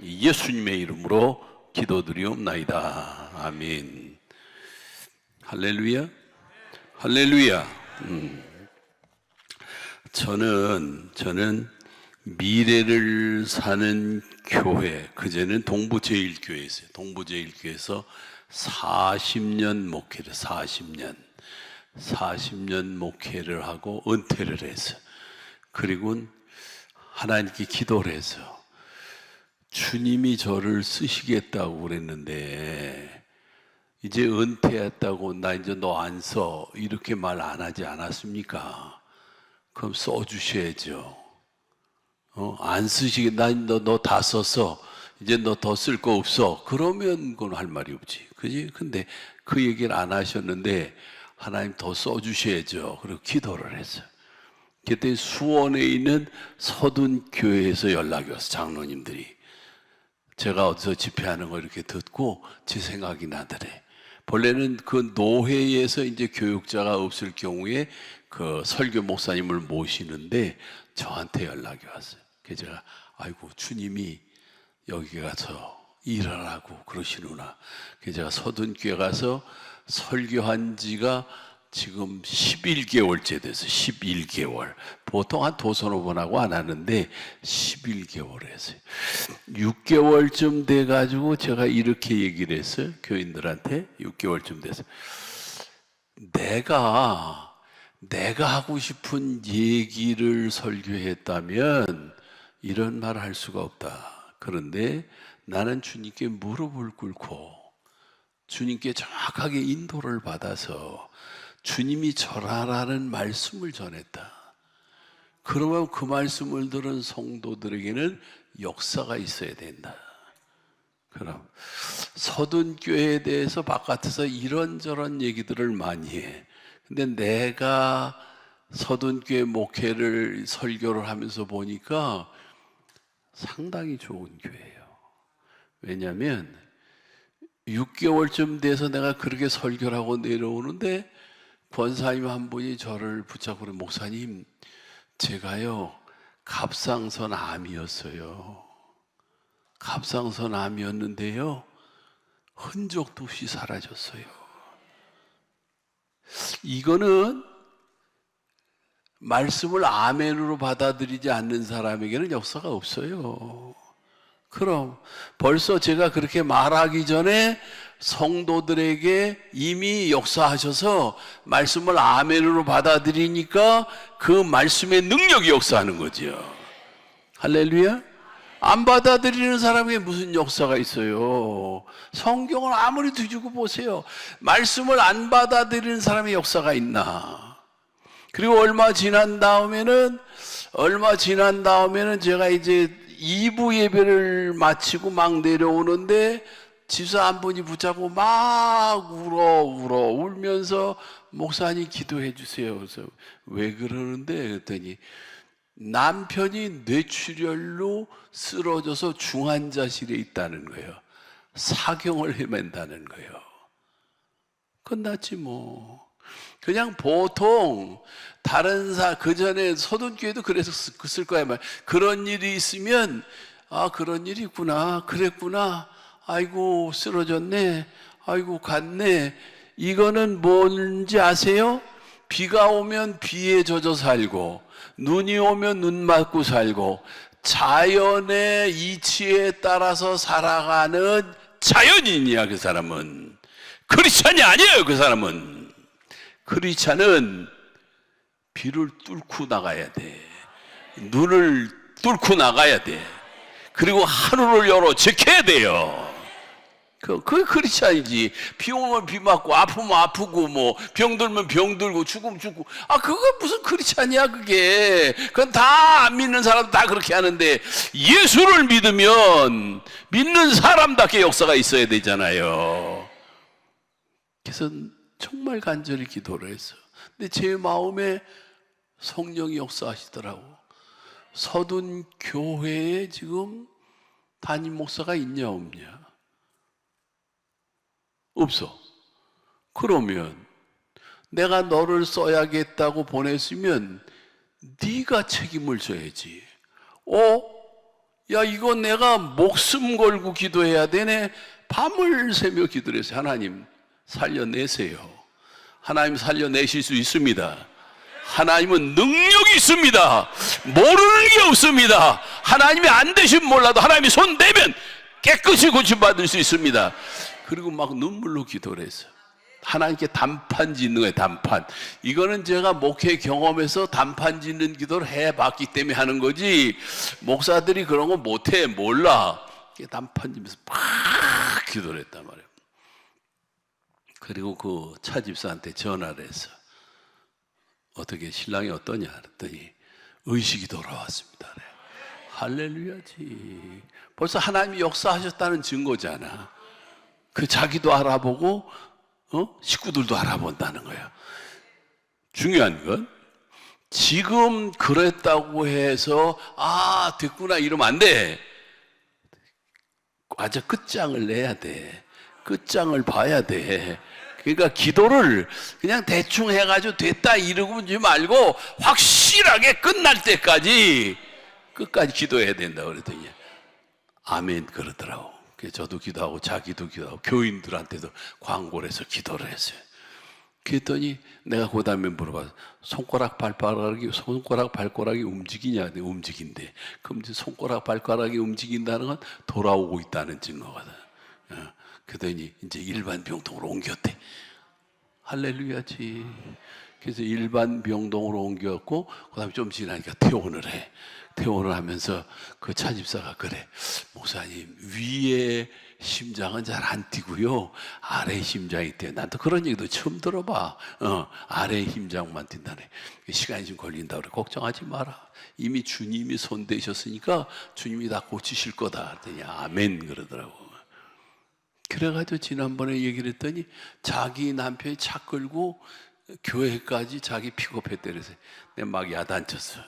예수님의 이름으로 기도드리옵나이다. 아멘. 할렐루야. 할렐루야. 저는 미래를 사는 교회, 그제는 동부제일교회였어요. 동부제일교회에서 40년 목회를, 40년 목회를 하고 은퇴를 했어요. 그리고 하나님께 기도를 해서 주님이 저를 쓰시겠다고 그랬는데 이제 은퇴했다고 나 이제 너 안 써 이렇게 말 안 하지 않았습니까? 그럼 써주셔야죠. 안 쓰시게 너 다 썼어. 이제 너 더 쓸 거 없어. 그러면 그건 할 말이 없지. 그지? 근데 그 얘기를 안 하셨는데 하나님 더 써주셔야죠. 그리고 기도를 했어요. 그때 수원에 있는 서둔교회에서 연락이 왔어. 장로님들이. 제가 어디서 집회하는 거 이렇게 듣고 제 생각이 나더래. 본래는 그 노회에서 이제 교육자가 없을 경우에 그 설교 목사님을 모시는데 저한테 연락이 왔어요. 그래서 제가 아이고 주님이 여기 가서 일하라고 그러시구나. 그래서 제가 서둔교회 가서 설교한 지가 지금 11개월째 됐어요. 11개월. 보통 한 도서너 번하고 안 하는데 11개월 했어요. 6개월쯤 돼가지고 제가 이렇게 얘기를 했어요. 교인들한테 6개월쯤 돼서 내가 하고 싶은 얘기를 설교했다면 이런 말 할 수가 없다. 그런데 나는 주님께 무릎을 꿇고 주님께 정확하게 인도를 받아서 주님이 전하라는 말씀을 전했다. 그러면 그 말씀을 들은 성도들에게는 역사가 있어야 된다. 그럼 서둔교회에 대해서 바깥에서 이런저런 얘기들을 많이 해. 근데 내가 서둔교회 목회를 설교를 하면서 보니까 상당히 좋은 교회예요. 왜냐하면 6개월쯤 돼서 내가 그렇게 설교를 하고 내려오는데 권사님 한 분이 저를 붙잡고 그래, 목사님 제가요 갑상선 암이었어요. 갑상선 암이었는데요 흔적도 없이 사라졌어요. 이거는 말씀을 아멘으로 받아들이지 않는 사람에게는 역사가 없어요. 그럼 벌써 제가 그렇게 말하기 전에 성도들에게 이미 역사하셔서 말씀을 아멘으로 받아들이니까 그 말씀의 능력이 역사하는 거죠. 할렐루야. 안 받아들이는 사람에게 무슨 역사가 있어요? 성경을 아무리 뒤지고 보세요. 말씀을 안 받아들이는 사람의 역사가 있나? 그리고 얼마 지난 다음에는 제가 이제 2부 예배를 마치고 막 내려오는데 집사 한 분이 붙잡고 막 울면서 목사님 기도해 주세요. 그래서 왜 그러는데 그랬더니 남편이 뇌출혈로 쓰러져서 중환자실에 있다는 거예요. 사경을 헤맨다는 거예요. 끝났지 뭐. 그냥 보통 다른 그 전에 서둔교회도 그랬을 거야. 그런 일이 있으면 아 그런 일이 있구나, 그랬구나, 아이고 쓰러졌네, 아이고 갔네. 이거는 뭔지 아세요? 비가 오면 비에 젖어 살고 눈이 오면 눈 맞고 살고 자연의 이치에 따라서 살아가는 자연인이야. 그 사람은 크리스찬이 아니에요. 그 사람은 크리스찬은 비를 뚫고 나가야 돼. 눈을 뚫고 나가야 돼. 그리고 하늘을 열어 지켜야 돼요. 그게 크리스찬이지. 비 오면 비 맞고 아프면 아프고 뭐 병들면 병들고 죽으면 죽고 그거 무슨 크리스찬이야 그게. 그건 다 안 믿는 사람도 다 그렇게 하는데 예수를 믿으면 믿는 사람답게 역사가 있어야 되잖아요. 그래서 정말 간절히 기도를 했어요. 근데 제 마음에 성령이 역사하시더라고. 서둔 교회에 지금 담임 목사가 있냐 없냐? 없어. 그러면 내가 너를 써야겠다고 보냈으면 네가 책임을 져야지. 야, 이거 내가 목숨 걸고 기도해야 되네. 밤을 새며 기도를 했어요. 하나님 살려내세요. 하나님 살려내실 수 있습니다. 하나님은 능력이 있습니다. 모르는 게 없습니다. 하나님이 안 되시면 몰라도 하나님이 손 대면 깨끗이 고침받을 수 있습니다. 그리고 막 눈물로 기도를 했어요. 하나님께 단판 짓는 거예요. 단판. 이거는 제가 목회 경험에서 단판 짓는 기도를 해봤기 때문에 하는 거지, 목사들이 그런 거 못해, 몰라. 단판 짓면서 막 기도를 했단 말이에요. 그리고 그 차집사한테 전화를 했어. 어떻게 신랑이 어떠냐 그랬더니 의식이 돌아왔습니다. 그래. 할렐루야지. 벌써 하나님이 역사하셨다는 증거잖아. 그 자기도 알아보고 식구들도 알아본다는 거야. 중요한 건 지금 그랬다고 해서 됐구나 이러면 안 돼. 아주 끝장을 내야 돼. 끝장을 봐야 돼. 그러니까 기도를 그냥 대충 해가지고 됐다 이러지 말고 확실하게 끝날 때까지 끝까지 기도해야 된다 그랬더니 아멘 그러더라고. 그래서 저도 기도하고 자기도 기도하고 교인들한테도 광고를 해서 기도를 했어요. 그랬더니 내가 그 다음에 물어봐서 손가락 발가락이 움직이냐? 움직인대. 그럼 이제 손가락 발가락이 움직인다는 건 돌아오고 있다는 증거거든. 그러더니 이제 일반 병동으로 옮겼대. 할렐루야지. 그래서 일반 병동으로 옮겼고 그다음에 좀 지나니까 퇴원을 해. 퇴원을 하면서 그 차집사가 그래, 목사님 위에 심장은 잘 안 뛰고요 아래 심장이 뛰어. 나도 그런 얘기도 처음 들어봐. 아래 심장만 뛴다네. 시간이 좀 걸린다 그래. 걱정하지 마라. 이미 주님이 손대셨으니까 주님이 다 고치실 거다. 그랬더니 아멘 그러더라고. 그래가지고 지난번에 얘기를 했더니 자기 남편이 차 끌고 교회까지 자기 픽업했대. 그래서 내가 막 야단쳤어.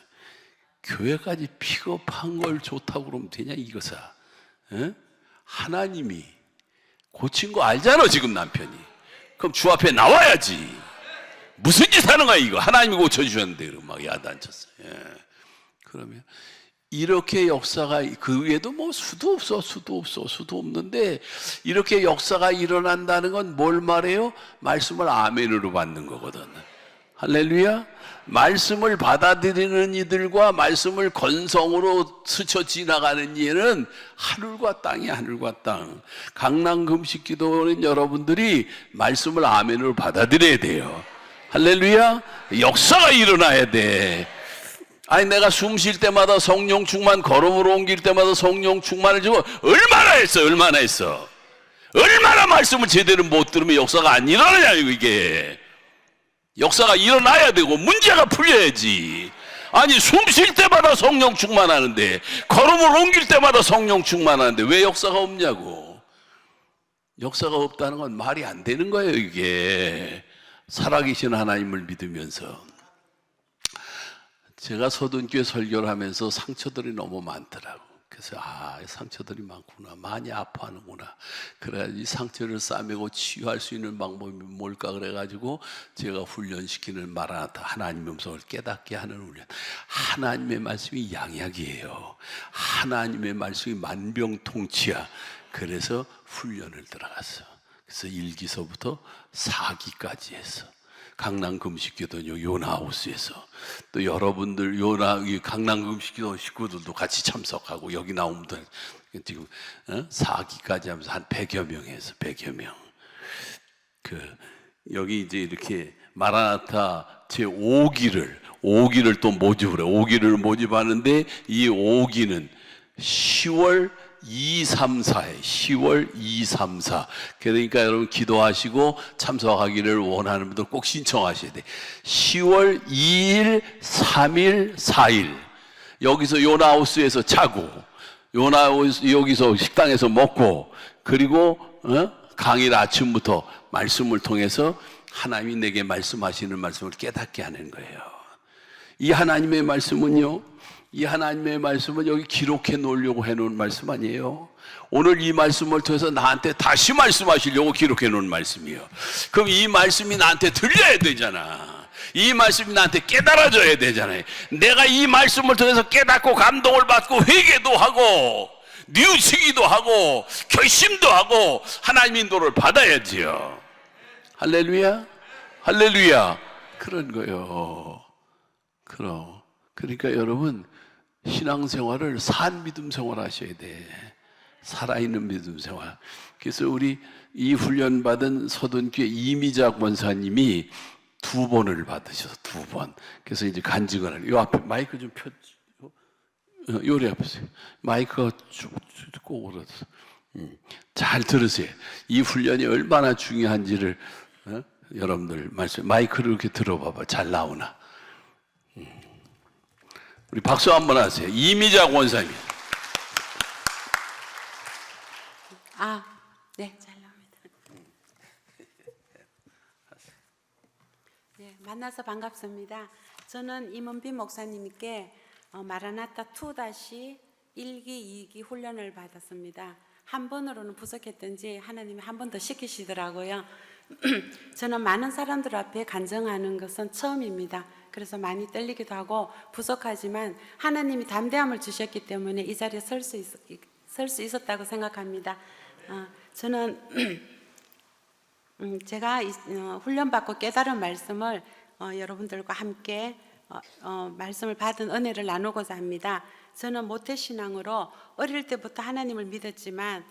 교회까지 픽업한 걸 좋다고 그러면 되냐 이거사. 하나님이 고친 거 알잖아 지금 남편이. 그럼 주 앞에 나와야지. 무슨 짓 하는 거야 이거. 하나님이 고쳐주셨는데. 그러고 막 야단쳤어. 그러면 이렇게 역사가, 그 외에도 뭐 수도 없는데 이렇게 역사가 일어난다는 건 뭘 말해요? 말씀을 아멘으로 받는 거거든. 할렐루야. 말씀을 받아들이는 이들과 말씀을 건성으로 스쳐 지나가는 이는 하늘과 땅이야. 하늘과 땅. 강남 금식 기도는 여러분들이 말씀을 아멘으로 받아들여야 돼요. 할렐루야. 역사가 일어나야 돼. 아니 내가 숨 쉴 때마다 성령 충만, 걸음으로 옮길 때마다 성령 충만을 주고 얼마나 했어. 얼마나 말씀을 제대로 못 들으면 역사가 안 일어나냐 이게. 역사가 일어나야 되고 문제가 풀려야지. 아니 숨 쉴 때마다 성령 충만하는데, 걸음을 옮길 때마다 성령 충만하는데 왜 역사가 없냐고. 역사가 없다는 건 말이 안 되는 거예요 이게. 살아계신 하나님을 믿으면서. 제가 서둔교회 설교를 하면서 상처들이 너무 많더라고. 그래서 상처들이 많구나, 많이 아파하는구나. 그래가지고 이 상처를 싸매고 치유할 수 있는 방법이 뭘까 그래가지고 제가 훈련시키는 마라나타, 하나님의 음성을 깨닫게 하는 훈련. 하나님의 말씀이 양약이에요. 하나님의 말씀이 만병통치야. 그래서 훈련을 들어갔어. 그래서 1기서부터 4기까지 했어. 강남 금식기도 요나하우스에서. 또 여러분들 강남 금식기도 식구들도 같이 참석하고 여기 나오면 지금 4기까지 하면서 한 100여 명 해서 100여 명. 여기 이제 이렇게 마라나타 제 5기를 또 모집을 해. 5기를 모집하는데 이 5기는 10월 2, 3, 4에 10월 2, 3, 4. 그러니까 여러분 기도하시고 참석하기를 원하는 분들 꼭 신청하셔야 돼. 10월 2일, 3일, 4일 여기서 요나하우스에서 자고, 여기서 식당에서 먹고, 그리고 강일 아침부터 말씀을 통해서 하나님이 내게 말씀하시는 말씀을 깨닫게 하는 거예요. 이 하나님의 말씀은요, 이 하나님의 말씀은 여기 기록해 놓으려고 해놓은 말씀 아니에요. 오늘 이 말씀을 통해서 나한테 다시 말씀하시려고 기록해 놓은 말씀이에요. 그럼 이 말씀이 나한테 들려야 되잖아. 이 말씀이 나한테 깨달아져야 되잖아요. 내가 이 말씀을 통해서 깨닫고 감동을 받고 회개도 하고 뉘우치기도 하고 결심도 하고 하나님 인도를 받아야지요. 할렐루야, 할렐루야. 그런 거요. 그러니까 여러분, 신앙생활을 산 믿음 생활 하셔야 돼. 살아있는 믿음 생활. 그래서 우리 이 훈련 받은 서둔교회 이미작 권사님이 2번을 받으셔서 2번. 그래서 이제 간증을 하는. 요 앞에 마이크 좀 펴. 요리 앞에서 마이크가 쭉 꼬그라서. 잘 들으세요. 이 훈련이 얼마나 중요한지를 여러분들 말씀. 마이크를 이렇게 들어봐봐. 잘 나오나? 우리 박수 한번 하세요. 이미작 원사님. 네, 잘 나옵니다. 네, 만나서 반갑습니다. 저는 임은빈 목사님께 마라나타 2-1기, 2기 훈련을 받았습니다. 한 번으로는 부족했던지 하나님이 한 번 더 시키시더라고요. 저는 많은 사람들 앞에 간증하는 것은 처음입니다. 그래서 많이 떨리기도 하고 부족하지만 하나님이 담대함을 주셨기 때문에 이 자리에 설 수 있었다고 생각합니다. 저는 제가 훈련받고 깨달은 말씀을 여러분들과 함께 말씀을 받은 은혜를 나누고자 합니다. 저는 모태신앙으로 어릴 때부터 하나님을 믿었지만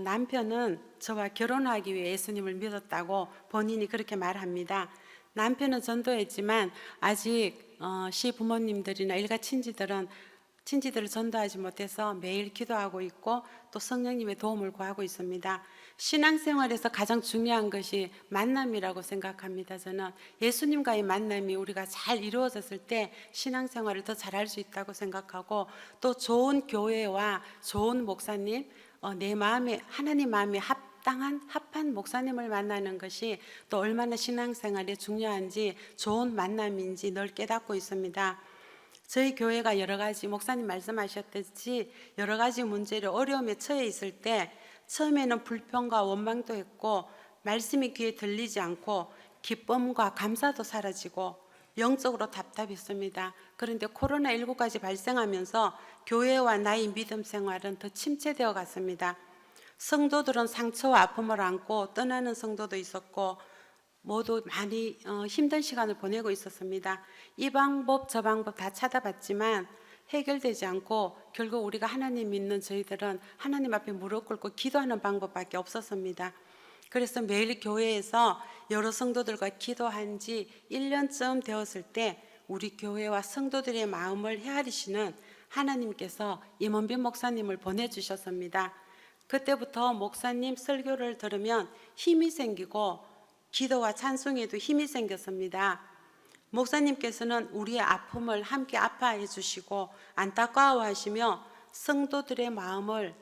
남편은 저와 결혼하기 위해 예수님을 믿었다고 본인이 그렇게 말합니다. 남편은 전도했지만 아직 시부모님들이나 일가 친지들을 전도하지 못해서 매일 기도하고 있고 또 성령님의 도움을 구하고 있습니다. 신앙생활에서 가장 중요한 것이 만남이라고 생각합니다. 저는 예수님과의 만남이 우리가 잘 이루어졌을 때 신앙생활을 더 잘할 수 있다고 생각하고 또 좋은 교회와 좋은 목사님, 내 마음에 하나님 마음에 합한 목사님을 만나는 것이 또 얼마나 신앙생활에 중요한지 좋은 만남인지 늘 깨닫고 있습니다. 저희 교회가 여러 가지 목사님 말씀하셨듯이 여러 가지 문제로 어려움에 처해 있을 때 처음에는 불평과 원망도 했고 말씀이 귀에 들리지 않고 기쁨과 감사도 사라지고 영적으로 답답했습니다. 그런데 코로나19까지 발생하면서 교회와 나의 믿음 생활은 더 침체되어 갔습니다. 성도들은 상처와 아픔을 안고 떠나는 성도도 있었고 모두 많이 힘든 시간을 보내고 있었습니다. 이 방법 저 방법 다 찾아봤지만 해결되지 않고 결국 우리가 하나님 믿는 저희들은 하나님 앞에 무릎 꿇고 기도하는 방법밖에 없었습니다. 그래서 매일 교회에서 여러 성도들과 기도한 지 1년쯤 되었을 때 우리 교회와 성도들의 마음을 헤아리시는 하나님께서 임원빈 목사님을 보내주셨습니다. 그때부터 목사님 설교를 들으면 힘이 생기고 기도와 찬송에도 힘이 생겼습니다. 목사님께서는 우리의 아픔을 함께 아파해 주시고 안타까워하시며 성도들의 마음을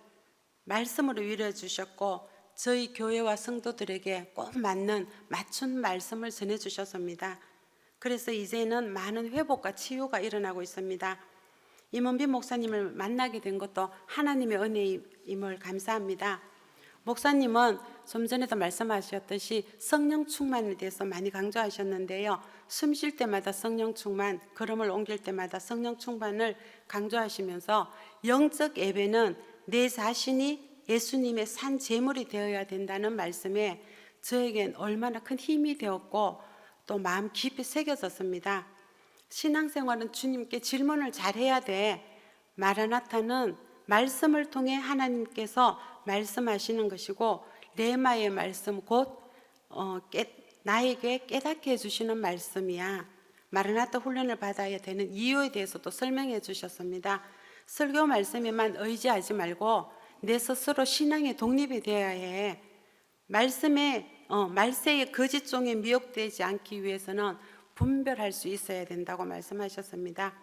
말씀으로 위로해 주셨고 저희 교회와 성도들에게 꼭 맞는 맞춘 말씀을 전해 주셨습니다. 그래서 이제는 많은 회복과 치유가 일어나고 있습니다. 임원빈 목사님을 만나게 된 것도 하나님의 은혜임을 감사합니다. 목사님은 좀 전에도 말씀하셨듯이 성령 충만에 대해서 많이 강조하셨는데요. 숨 쉴 때마다 성령 충만, 걸음을 옮길 때마다 성령 충만을 강조하시면서 영적 예배는 내 자신이 예수님의 산 제물이 되어야 된다는 말씀에 저에겐 얼마나 큰 힘이 되었고 또 마음 깊이 새겨졌습니다. 신앙생활은 주님께 질문을 잘해야 돼. 마라나타는 말씀을 통해 하나님께서 말씀하시는 것이고 레마의 말씀 곧 나에게 깨닫게 해주시는 말씀이야. 마라나타 훈련을 받아야 되는 이유에 대해서도 설명해 주셨습니다. 설교 말씀에만 의지하지 말고 내 스스로 신앙의 독립이 되어야 해. 말세의 거짓종에 미혹되지 않기 위해서는 분별할 수 있어야 된다고 말씀하셨습니다.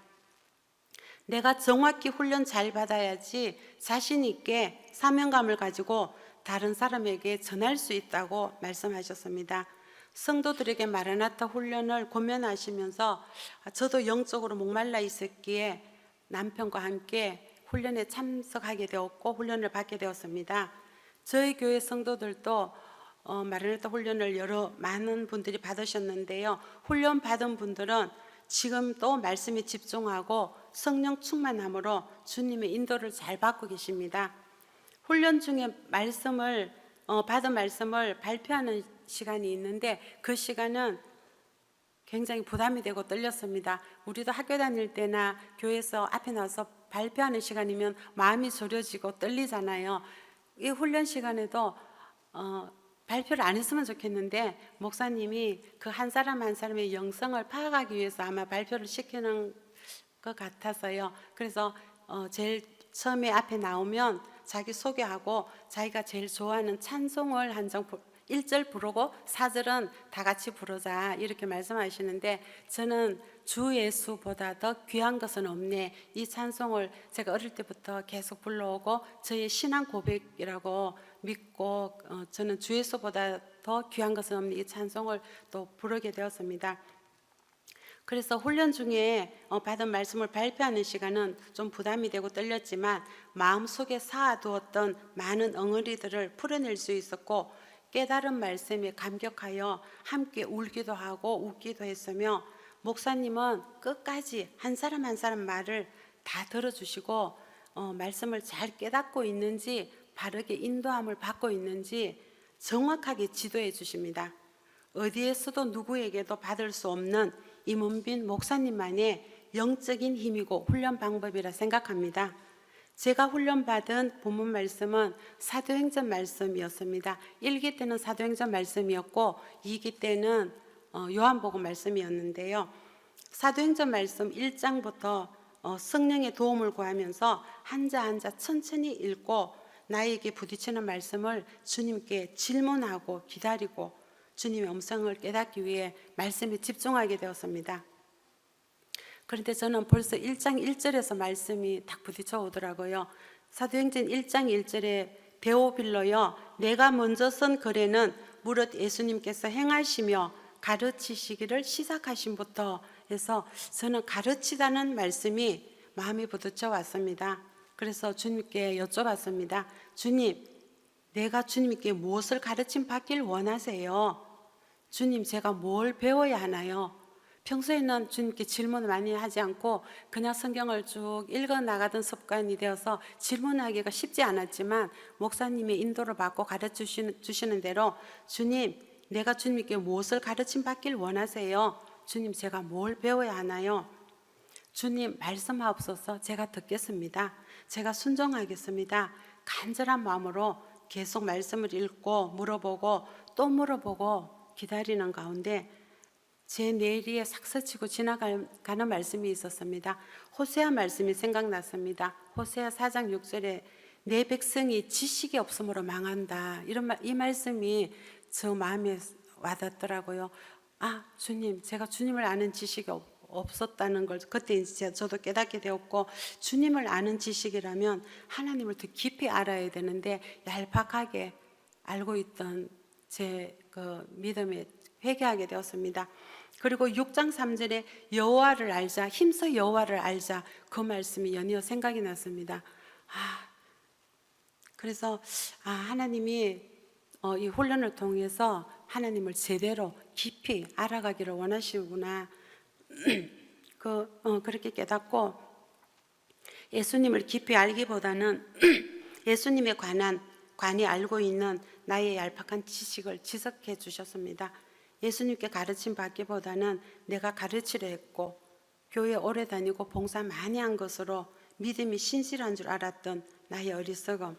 내가 정확히 훈련 잘 받아야지 자신 있게 사명감을 가지고 다른 사람에게 전할 수 있다고 말씀하셨습니다. 성도들에게 마라나타 훈련을 고면하시면서 저도 영적으로 목말라 있었기에 남편과 함께 훈련에 참석하게 되었고 훈련을 받게 되었습니다. 저희 교회 성도들도 마라나타 훈련을 많은 분들이 받으셨는데요. 훈련 받은 분들은 지금 또 말씀에 집중하고 성령 충만함으로 주님의 인도를 잘 받고 계십니다. 훈련 중에 받은 말씀을 발표하는 시간이 있는데 그 시간은 굉장히 부담이 되고 떨렸습니다. 우리도 학교 다닐 때나 교회에서 앞에 나와서 발표하는 시간이면 마음이 졸여지고 떨리잖아요. 이 훈련 시간에도 발표를 안 했으면 좋겠는데 목사님이 그 한 사람 한 사람의 영성을 파악하기 위해서 아마 발표를 시키는 것 같아서요. 그래서 제일 처음에 앞에 나오면 자기 소개하고 자기가 제일 좋아하는 찬송을 한 장 1절 부르고 4절은 다 같이 부르자 이렇게 말씀하시는데 저는 주 예수보다 더 귀한 것은 없네, 이 찬송을 제가 어릴 때부터 계속 불러오고 저의 신앙 고백이라고 믿고 저는 주 예수보다 더 귀한 것은 없네, 이 찬송을 또 부르게 되었습니다. 그래서 훈련 중에 받은 말씀을 발표하는 시간은 좀 부담이 되고 떨렸지만 마음속에 쌓아두었던 많은 엉어리들을 풀어낼 수 있었고 깨달은 말씀에 감격하여 함께 울기도 하고 웃기도 했으며 목사님은 끝까지 한 사람 한 사람 말을 다 들어주시고 말씀을 잘 깨닫고 있는지 바르게 인도함을 받고 있는지 정확하게 지도해 주십니다. 어디에서도 누구에게도 받을 수 없는 임원빈 목사님만의 영적인 힘이고 훈련 방법이라 생각합니다. 제가 훈련받은 본문 말씀은 사도행전 말씀이었습니다. 1기 때는 사도행전 말씀이었고 2기 때는 요한복음 말씀이었는데요. 사도행전 말씀 1장부터 성령의 도움을 구하면서 한자 한자 천천히 읽고 나에게 부딪히는 말씀을 주님께 질문하고 기다리고 주님의 음성을 깨닫기 위해 말씀에 집중하게 되었습니다. 그런데 저는 벌써 1장 1절에서 말씀이 딱 부딪혀 오더라고요. 사도행전 1장 1절에 데오빌로여, 내가 먼저 쓴 글에는 무릇 예수님께서 행하시며 가르치시기를 시작하신부터 해서 저는 가르치다는 말씀이 마음에 부딪혀 왔습니다. 그래서 주님께 여쭤봤습니다. 주님, 내가 주님께 무엇을 가르침 받길 원하세요? 주님, 제가 뭘 배워야 하나요? 평소에는 주님께 질문을 많이 하지 않고 그냥 성경을 쭉 읽어 나가던 습관이 되어서 질문하기가 쉽지 않았지만 목사님의 인도를 받고 가르쳐 주시는 대로 주님, 내가 주님께 무엇을 가르침 받길 원하세요? 주님, 제가 뭘 배워야 하나요? 주님, 말씀하옵소서. 제가 듣겠습니다. 제가 순종하겠습니다. 간절한 마음으로 계속 말씀을 읽고 물어보고 또 물어보고 기다리는 가운데 제 뇌리에 싹 스치고 지나가는 말씀이 있었습니다. 호세아 말씀이 생각났습니다. 호세아 4장 6절에 내 백성이 지식이 없으므로 망한다, 이 말씀이 저 마음에 와닿더라고요. 아, 주님, 제가 주님을 아는 지식이 없었다는 걸 그때 이제 저도 깨닫게 되었고, 주님을 아는 지식이라면 하나님을 더 깊이 알아야 되는데 얄팍하게 알고 있던 제 그 믿음에 회개하게 되었습니다. 그리고 6장 3절에 여호와를 알자, 힘써 여호와를 알자, 그 말씀이 연이어 생각이 났습니다. 그래서 하나님이 이 훈련을 통해서 하나님을 제대로 깊이 알아가기를 원하시구나. 그렇게 깨닫고 예수님을 깊이 알기보다는 예수님에 관이 알고 있는 나의 얄팍한 지식을 지적해 주셨습니다. 예수님께 가르침 받기보다는 내가 가르치려 했고 교회 오래 다니고 봉사 많이 한 것으로 믿음이 신실한 줄 알았던 나의 어리석음,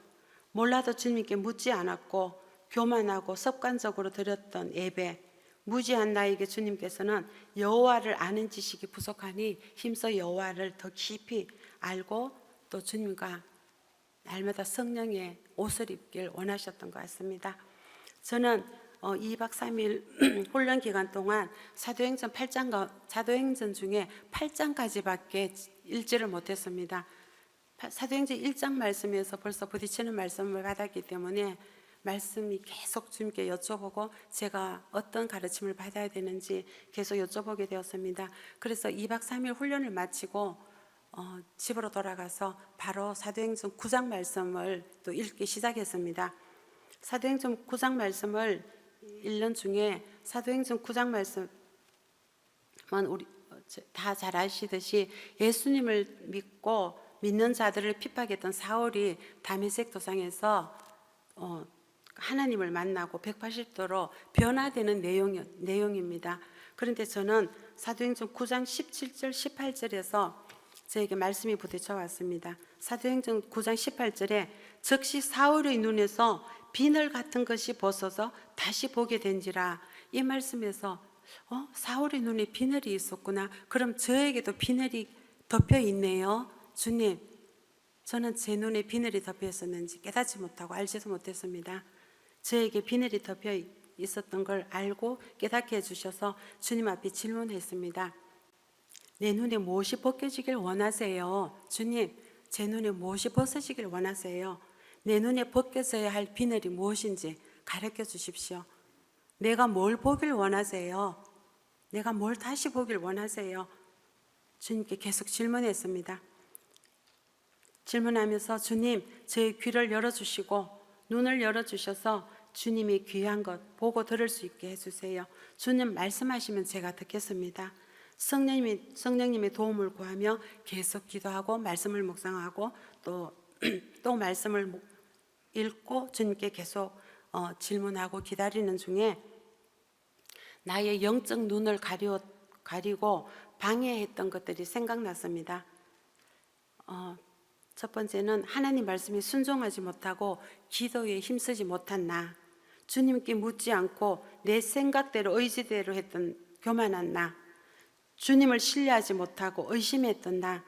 몰라도 주님께 묻지 않았고 교만하고 습관적으로 드렸던 예배, 무지한 나에게 주님께서는 여호와를 아는 지식이 부족하니 힘써 여호와를 더 깊이 알고 또 주님과 날마다 성령의 옷을 입길 원하셨던 것 같습니다. 저는 2박 3일 훈련 기간 동안 사도행전 중에 8장까지밖에 읽지를 못했습니다. 사도행전 1장 말씀에서 벌써 부딪히는 말씀을 받았기 때문에 말씀이 계속 주님께 여쭤보고 제가 어떤 가르침을 받아야 되는지 계속 여쭤보게 되었습니다. 그래서 2박 3일 훈련을 마치고 집으로 돌아가서 바로 사도행전 9장 말씀을 또 읽기 시작했습니다. 사도행전 9장 말씀을 읽는 중에 사도행전 9장 말씀은 우리 다 잘 아시듯이 예수님을 믿고 믿는 자들을 핍박했던 사울이 다메섹 도상에서 하나님을 만나고 180도로 변화되는 내용입니다. 그런데 저는 사도행전 9장 17절 18절에서 저에게 말씀이 부딪혀 왔습니다. 사도행전 9장 18절에 즉시 사울의 눈에서 비늘 같은 것이 벗어서 다시 보게 된지라. 이 말씀에서 사울의 눈에 비늘이 있었구나. 그럼 저에게도 비늘이 덮여 있네요. 주님, 저는 제 눈에 비늘이 덮여 있었는지 깨닫지 못하고 알지도 못했습니다. 저에게 비늘이 덮여 있었던 걸 알고 깨닫게 해주셔서 주님 앞에 질문했습니다. 내 눈에 무엇이 벗겨지길 원하세요? 주님, 제 눈에 무엇이 벗어지길 원하세요? 내 눈에 벗겨져야 할 비늘이 무엇인지 가르쳐 주십시오. 내가 뭘 보길 원하세요? 내가 뭘 다시 보길 원하세요? 주님께 계속 질문했습니다. 질문하면서 주님, 제 귀를 열어주시고 눈을 열어주셔서 주님이 귀한 것 보고 들을 수 있게 해주세요. 주님 말씀하시면 제가 듣겠습니다. 성령님의 도움을 구하며 계속 기도하고 말씀을 묵상하고 또 말씀을 읽고 주님께 계속 질문하고 기다리는 중에 나의 영적 눈을 가리고 방해했던 것들이 생각났습니다. 첫 번째는 하나님 말씀에 순종하지 못하고 기도에 힘쓰지 못한 나, 주님께 묻지 않고 내 생각대로 의지대로 했던 교만한 나, 주님을 신뢰하지 못하고 의심했던 나,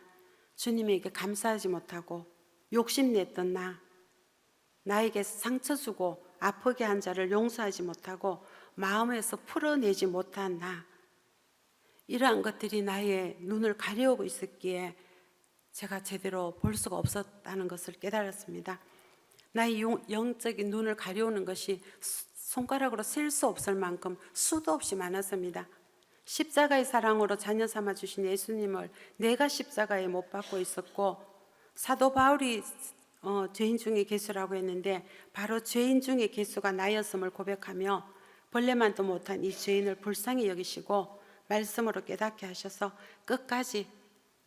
주님에게 감사하지 못하고 욕심냈던 나, 나에게 상처 주고 아프게 한 자를 용서하지 못하고 마음에서 풀어내지 못한 나, 이러한 것들이 나의 눈을 가려오고 있었기에 제가 제대로 볼 수가 없었다는 것을 깨달았습니다. 나의 영적인 눈을 가려오는 것이 손가락으로 셀 수 없을 만큼 수도 없이 많았습니다. 십자가의 사랑으로 자녀 삼아 주신 예수님을 내가 십자가에 못 박고 있었고, 사도 바울이 죄인 중에 개수라고 했는데 바로 죄인 중에 개수가 나였음을 고백하며 벌레만도 못한 이 죄인을 불쌍히 여기시고 말씀으로 깨닫게 하셔서 끝까지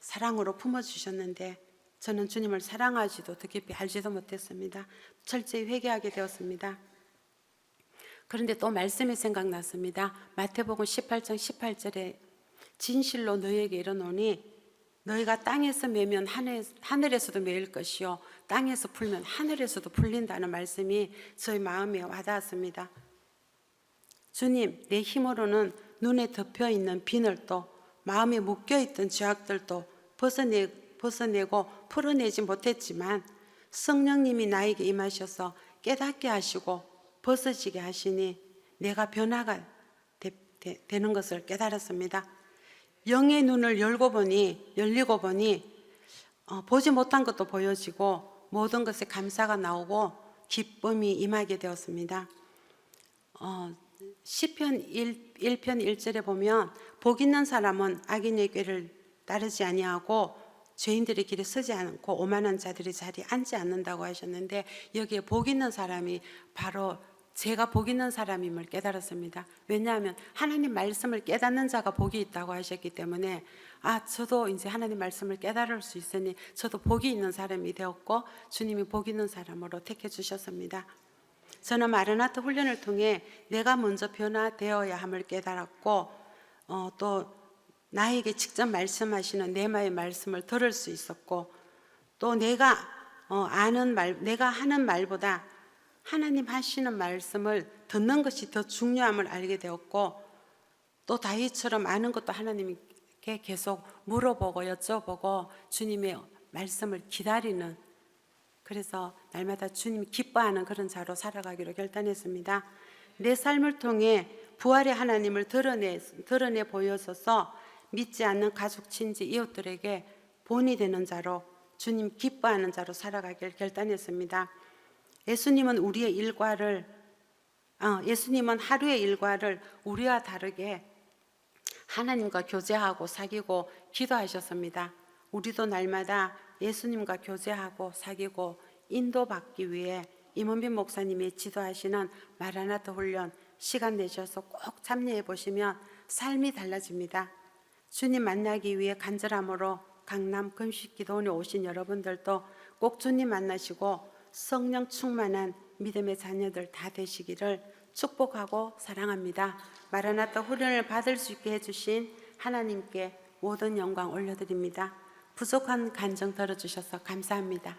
사랑으로 품어주셨는데 저는 주님을 사랑하지도 더 깊이 알지도 못했습니다. 철저히 회개하게 되었습니다. 그런데 또 말씀이 생각났습니다. 마태복음 18장 18절에 진실로 너희에게 이르노니 너희가 땅에서 매면 하늘에서도 매일 것이요 땅에서 풀면 하늘에서도 풀린다는 말씀이 저희 마음에 와닿았습니다. 주님, 내 힘으로는 눈에 덮여있는 비늘도 마음에 묶여있던 죄악들도 벗어내고 풀어내지 못했지만 성령님이 나에게 임하셔서 깨닫게 하시고 벗어지게 하시니 내가 변화가 되는 것을 깨달았습니다. 영의 눈을 열리고 보니 보지 못한 것도 보여지고 모든 것에 감사가 나오고 기쁨이 임하게 되었습니다. 시편 1편 1절에 보면 복 있는 사람은 악인의 꾀를 따르지 아니하고 죄인들의 길에 서지 않고 오만한 자들의 자리에 앉지 않는다고 하셨는데 여기에 복 있는 사람이 바로 제가 복 있는 사람임을 깨달았습니다. 왜냐하면 하나님 말씀을 깨닫는 자가 복이 있다고 하셨기 때문에 저도 이제 하나님 말씀을 깨달을 수 있으니 저도 복이 있는 사람이 되었고 주님이 복 있는 사람으로 택해 주셨습니다. 저는 마르나타 훈련을 통해 내가 먼저 변화되어야 함을 깨달았고 또 나에게 직접 말씀하시는 내마의 말씀을 들을 수 있었고 또 내가 내가 하는 말보다 하나님 하시는 말씀을 듣는 것이 더 중요함을 알게 되었고 또 다윗처럼 아는 것도 하나님께 계속 물어보고 여쭤보고 주님의 말씀을 기다리는, 그래서 날마다 주님이 기뻐하는 그런 자로 살아가기로 결단했습니다. 내 삶을 통해 부활의 하나님을 드러내 보여줘서 믿지 않는 가족, 친지, 이웃들에게 본이 되는 자로 주님 기뻐하는 자로 살아가길 결단했습니다. 예수님은 예수님은 하루의 일과를 우리와 다르게 하나님과 교제하고 사귀고 기도하셨습니다. 우리도 날마다 예수님과 교제하고 사귀고 인도받기 위해 임원빈 목사님이 지도하시는 마라나타 훈련 시간 내셔서 꼭 참여해 보시면 삶이 달라집니다. 주님 만나기 위해 간절함으로 강남 금식기도원에 오신 여러분들도 꼭 주님 만나시고 성령 충만한 믿음의 자녀들 다 되시기를 축복하고 사랑합니다. 마라나타 훈련을 받을 수 있게 해주신 하나님께 모든 영광 올려드립니다. 부족한 간증 들어주셔서 감사합니다.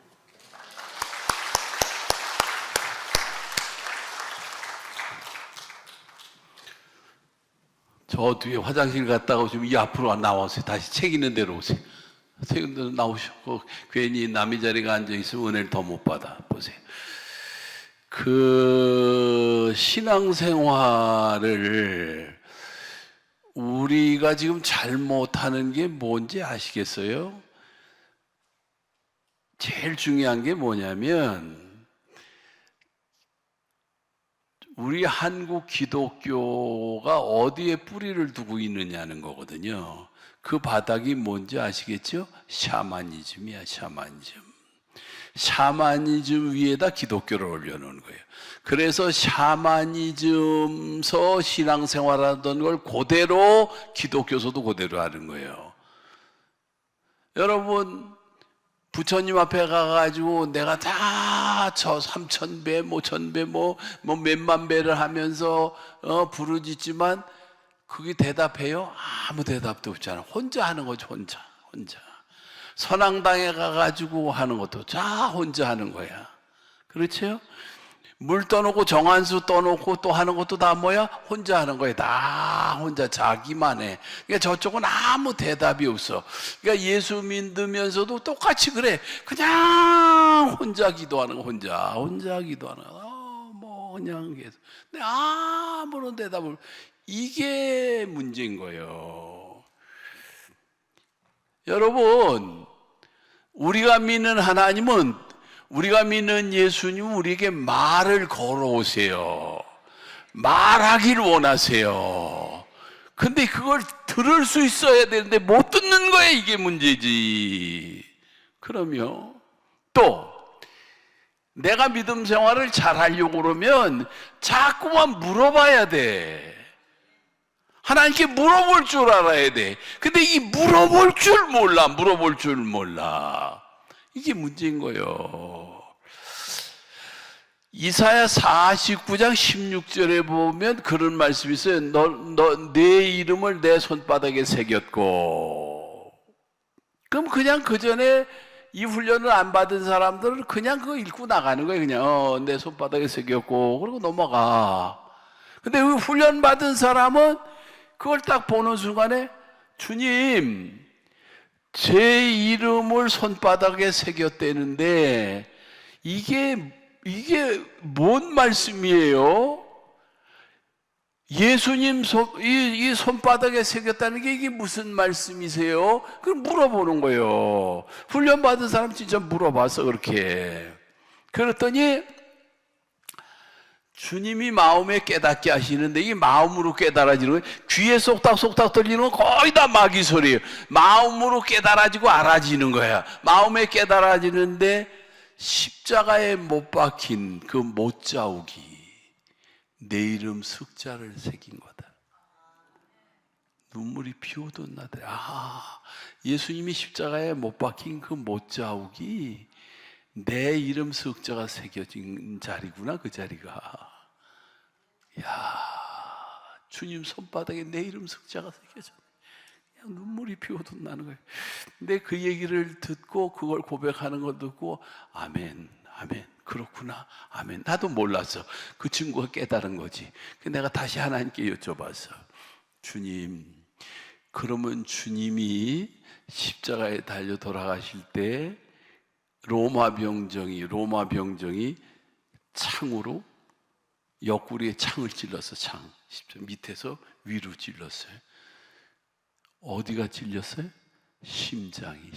저 뒤에 화장실 갔다가 오시면 이 앞으로 나와서 다시 책 있는 데로 오세요. 책 있는 데로 나오시고 괜히 남의 자리가 앉아있으면 은혜를 더 못 받아 보세요. 그 신앙생활을 우리가 지금 잘못하는 게 뭔지 아시겠어요? 제일 중요한 게 뭐냐면 우리 한국 기독교가 어디에 뿌리를 두고 있느냐는 거거든요. 그 바닥이 뭔지 아시겠죠? 샤머니즘이야, 샤머니즘. 샤머니즘 위에다 기독교를 올려놓은 거예요. 그래서 샤머니즘서 신앙생활하던 걸 그대로 기독교서도 그대로 하는 거예요. 여러분, 부처님 앞에 가가지고 내가 다 저 3,000배, 5,000배, 뭐 몇만 배를 하면서 부르짖지만 그게 대답해요? 아무 대답도 없잖아. 혼자 하는 거죠, 혼자. 선앙당에 가가지고 하는 것도 다 혼자 하는 거야. 그렇죠? 물 떠놓고 정한수 떠놓고 또 하는 것도 다 뭐야? 혼자 하는 거야. 다 혼자 자기만 해. 그러니까 저쪽은 아무 대답이 없어. 그러니까 예수 믿으면서도 똑같이 그래. 그냥 혼자 기도하는 거, 혼자 기도하는 거. 뭐 그냥 계속. 근데 아무런 대답을. 이게 문제인 거예요. 여러분, 우리가 믿는 하나님은, 우리가 믿는 예수님은 우리에게 말을 걸어오세요. 말하길 원하세요. 근데 그걸 들을 수 있어야 되는데 못 듣는 거야. 이게 문제지. 그러면 또 내가 믿음 생활을 잘 하려고 그러면 자꾸만 물어봐야 돼. 하나님께 물어볼 줄 알아야 돼. 근데 이 물어볼 줄 몰라. 이게 문제인 거예요. 이사야 49장 16절에 보면 그런 말씀이 있어요. 내 이름을 내 손바닥에 새겼고. 그럼 그냥 그 전에 이 훈련을 안 받은 사람들은 그냥 그거 읽고 나가는 거예요. 그냥 내 손바닥에 새겼고 그러고 넘어가. 근데 그 훈련 받은 사람은 그걸 딱 보는 순간에 주님, 제 이름을 손바닥에 새겼다는데 이게 뭔 말씀이에요? 예수님 이 손바닥에 새겼다는 게 이게 무슨 말씀이세요? 그걸 물어보는 거예요. 훈련받은 사람 진짜 물어봤어. 그렇게. 그랬더니 주님이 마음에 깨닫게 하시는데 이게 마음으로 깨달아지는 거예요. 귀에 쏙닥쏙닥 들리는 건 거의 다 마귀 소리예요. 마음으로 깨달아지고 알아지는 거야. 마음에 깨달아지는데 십자가에 못 박힌 그 못자욱이 내 이름 숫자를 새긴 거다. 눈물이 피오던 나들. 예수님이 십자가에 못 박힌 그 못자욱이 내 이름 숫자가 새겨진 자리구나. 그 자리가. 주님 손바닥에 내 이름 숫자가 새겨져. 그냥 눈물이 피오듯 나는 거예요. 근데 그 얘기를 듣고 그걸 고백하는 걸 듣고 아멘, 그렇구나, 아멘. 나도 몰랐어. 그 친구가 깨달은 거지. 내가 다시 하나님께 여쭤봤어. 주님, 그러면 주님이 십자가에 달려 돌아가실 때 로마 병정이 창으로 옆구리에 창을 찔렀어. 십자가 밑에서 위로 찔렀어요. 어디가 찔렸어요? 심장이.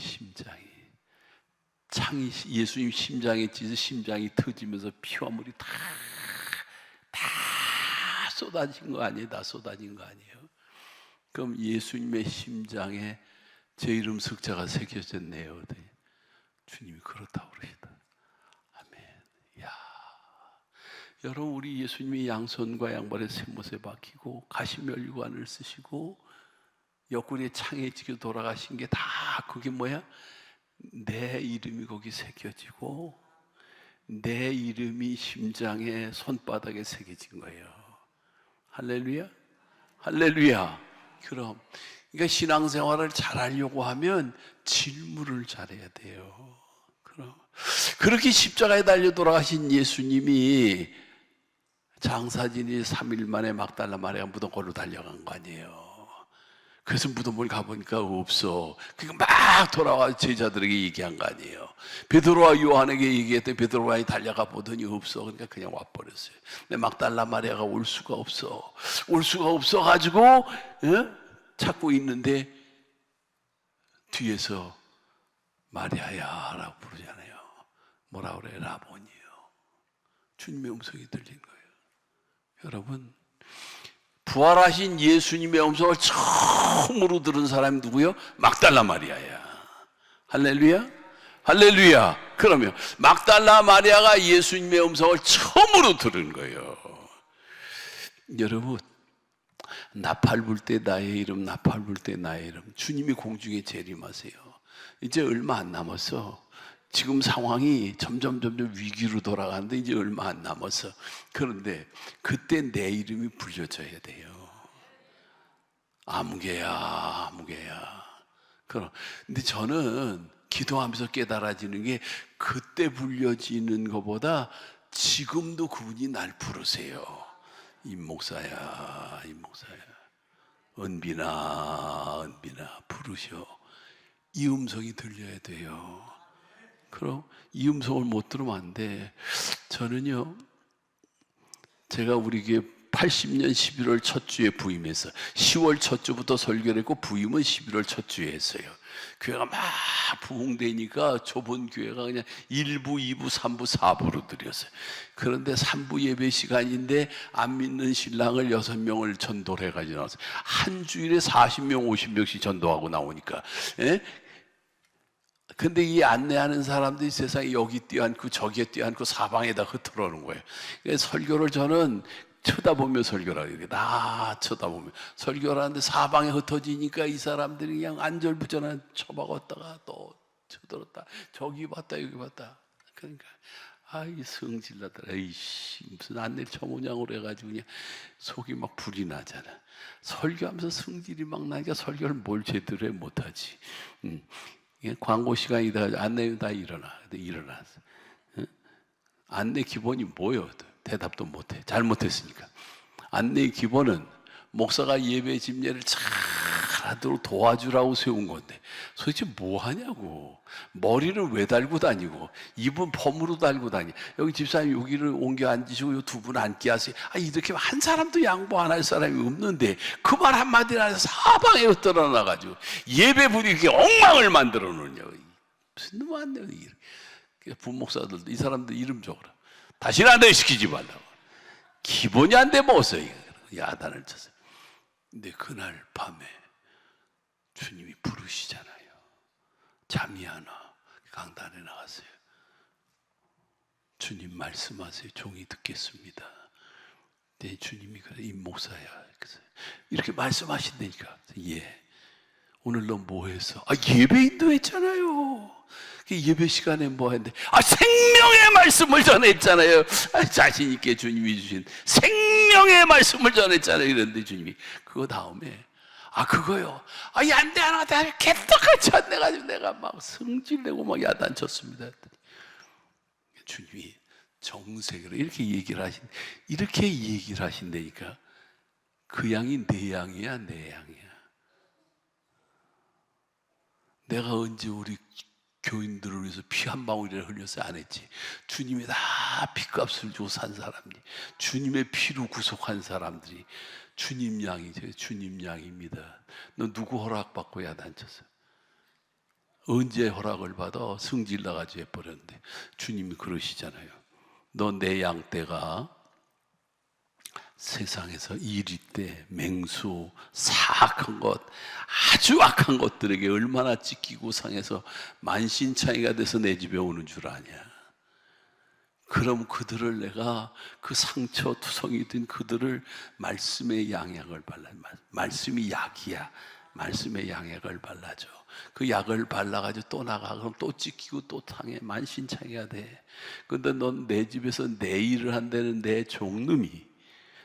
창이 예수님 심장에 찔려 심장이 터지면서 피와 물이 다 쏟아진 거 아니에요? 다 쏟아진 거 아니에요? 그럼 예수님의 심장에 제 이름 숫자가 새겨졌네요. 주님이 그렇다고 그러시다. 아멘. 여러분, 우리 예수님이 양손과 양발에 샘못에 박히고 가시면류관을 쓰시고 옆구리에 창에 찍혀 돌아가신 게 다 그게 뭐야? 내 이름이 거기 새겨지고 내 이름이 심장에 손바닥에 새겨진 거예요. 할렐루야? 할렐루야. 그러니까 신앙생활을 잘하려고 하면 질문을 잘해야 돼요. 그렇게 십자가에 달려 돌아가신 예수님이 장사진이 3일 만에 막달라 마리아 무덤골로 달려간 거 아니에요. 그래서 무덤을 가보니까 없어. 그러니까 막 돌아와 제자들에게 얘기한 거 아니에요. 베드로와 요한에게 얘기했더니 베드로와 요한이 달려가 보더니 없어. 그러니까 그냥 와버렸어요. 근데 막달라 마리아가 올 수가 없어. 올 수가 없어가지고 찾고 있는데 뒤에서 마리아야 라고 부르잖아요. 뭐라 그래? 라보니요. 주님의 음성이 들린 거예요. 여러분, 부활하신 예수님의 음성을 처음으로 들은 사람이 누구요? 막달라 마리아야. 할렐루야? 할렐루야. 그러면 막달라 마리아가 예수님의 음성을 처음으로 들은 거예요. 여러분, 나팔 불 때 나의 이름, 나팔 불 때 나의 이름. 주님이 공중에 재림하세요. 이제 얼마 안 남았어. 지금 상황이 점점 위기로 돌아가는데 이제 얼마 안 남았어. 그런데 그때 내 이름이 불려져야 돼요. 아무개야, 아무개야. 근데 저는 기도하면서 깨달아지는 게 그때 불려지는 것보다 지금도 그분이 날 부르세요. 임목사야, 임목사야. 은빈아, 은빈아, 부르셔. 이 음성이 들려야 돼요. 그럼 이 음성을 못 들으면 안 돼. 저는요, 제가 우리 교회 80년 11월 첫 주에 부임해서 10월 첫 주부터 설교를 했고 부임은 11월 첫 주에 했어요. 교회가 막 부흥되니까 좁은 교회가 그냥 1부, 2부, 3부, 4부로 드렸어요. 그런데 3부 예배 시간인데 안 믿는 신랑을 6명을 전도를 해가지고 나왔어요. 한 주일에 40명, 50명씩 전도하고 나오니까. 예? 근데 이 안내하는 사람들이 세상에 여기 뛰어앉고 저기에 뛰어앉고 사방에다 흩어오는 거예요. 그래서 설교를 저는 쳐다보며 설교를 하게 돼. 다 쳐다보며 설교를 하는데 사방에 흩어지니까 이 사람들이 그냥 안절부절한 쳐박았다가 또 쳐들었다. 저기 봤다 여기 봤다. 그러니까 아이 성질나더라. 에이씨 무슨 안내를 처모냥으로 해가지고 그냥 속이 막 불이 나잖아. 설교하면서 성질이 막 나니까 설교를 뭘 제대로 해 못하지. 광고 시간이다 안내 다 일어났어. 안내 기본이 뭐예요? 대답도 못해. 잘못했으니까. 안내의 기본은 목사가 예배 집례를 잘하도록 도와주라고 세운 건데 도대체 뭐 하냐고. 머리를 왜 달고 다니고 입은 폼으로 달고 다니. 여기 집사님 여기를 옮겨 앉으시고 이 두 분 앉게 하세요. 이렇게 한 사람도 양보 안 할 사람이 없는데 그 말 한마디를 해서 사방에 흩어나가지고 예배 분위기에 엉망을 만들어 놓냐고. 무슨 놈 안 돼요. 부목사들도 이 사람들 이름 적어라. 다시는 안 돼 시키지 말라고. 기본이 안 돼 먹었어요. 야단을 쳤어요. 근데 그날 밤에 주님이 부르시잖아요. 잠이 안 와. 강단에 나갔어요. 주님 말씀하세요. 종이 듣겠습니다. 네, 주님이 그래 임목사야. 이렇게 말씀하신다니까. 예. 오늘 너 뭐 했어? 예배 인도했잖아요. 예배 시간에 뭐 했는데 생명의 말씀을 전했잖아요. 자신 있게 주님이 주신 생명의 말씀을 전했잖아요. 그런데 주님이 그거 다음에 그거요. 안 돼, 안 돼. 개떡같이 안 돼가지고 내가 막 성질내고 막 야단쳤습니다. 주님이 정색으로 이렇게 얘기를 하신다니까. 그 양이 내 양이야, 내 양이야. 내가 언제 우리 교인들을 위해서 피 한 방울이라 흘려서 안 했지. 주님이 다 피값을 주고 산 사람들이, 주님의 피로 구속한 사람들이 주님 양이죠. 주님 양입니다. 너 누구 허락받고 야단쳤어? 언제 허락을 받아? 성질 나가지고 해버렸는데 주님이 그러시잖아요. 너 내 양떼가 세상에서 이리때, 맹수, 사악한 것, 아주 악한 것들에게 얼마나 찢기고 상해서 만신창이가 돼서 내 집에 오는 줄 아냐. 그럼 그들을 내가 그 상처 투성이 된 그들을 말씀의 양약을 발라. 말씀이 약이야. 말씀의 양약을 발라줘. 그 약을 발라가지고 또 나가. 그럼 또 찢기고 또 상해. 만신창이가 돼. 근데 넌 내 집에서 내 일을 한다는 내 종놈이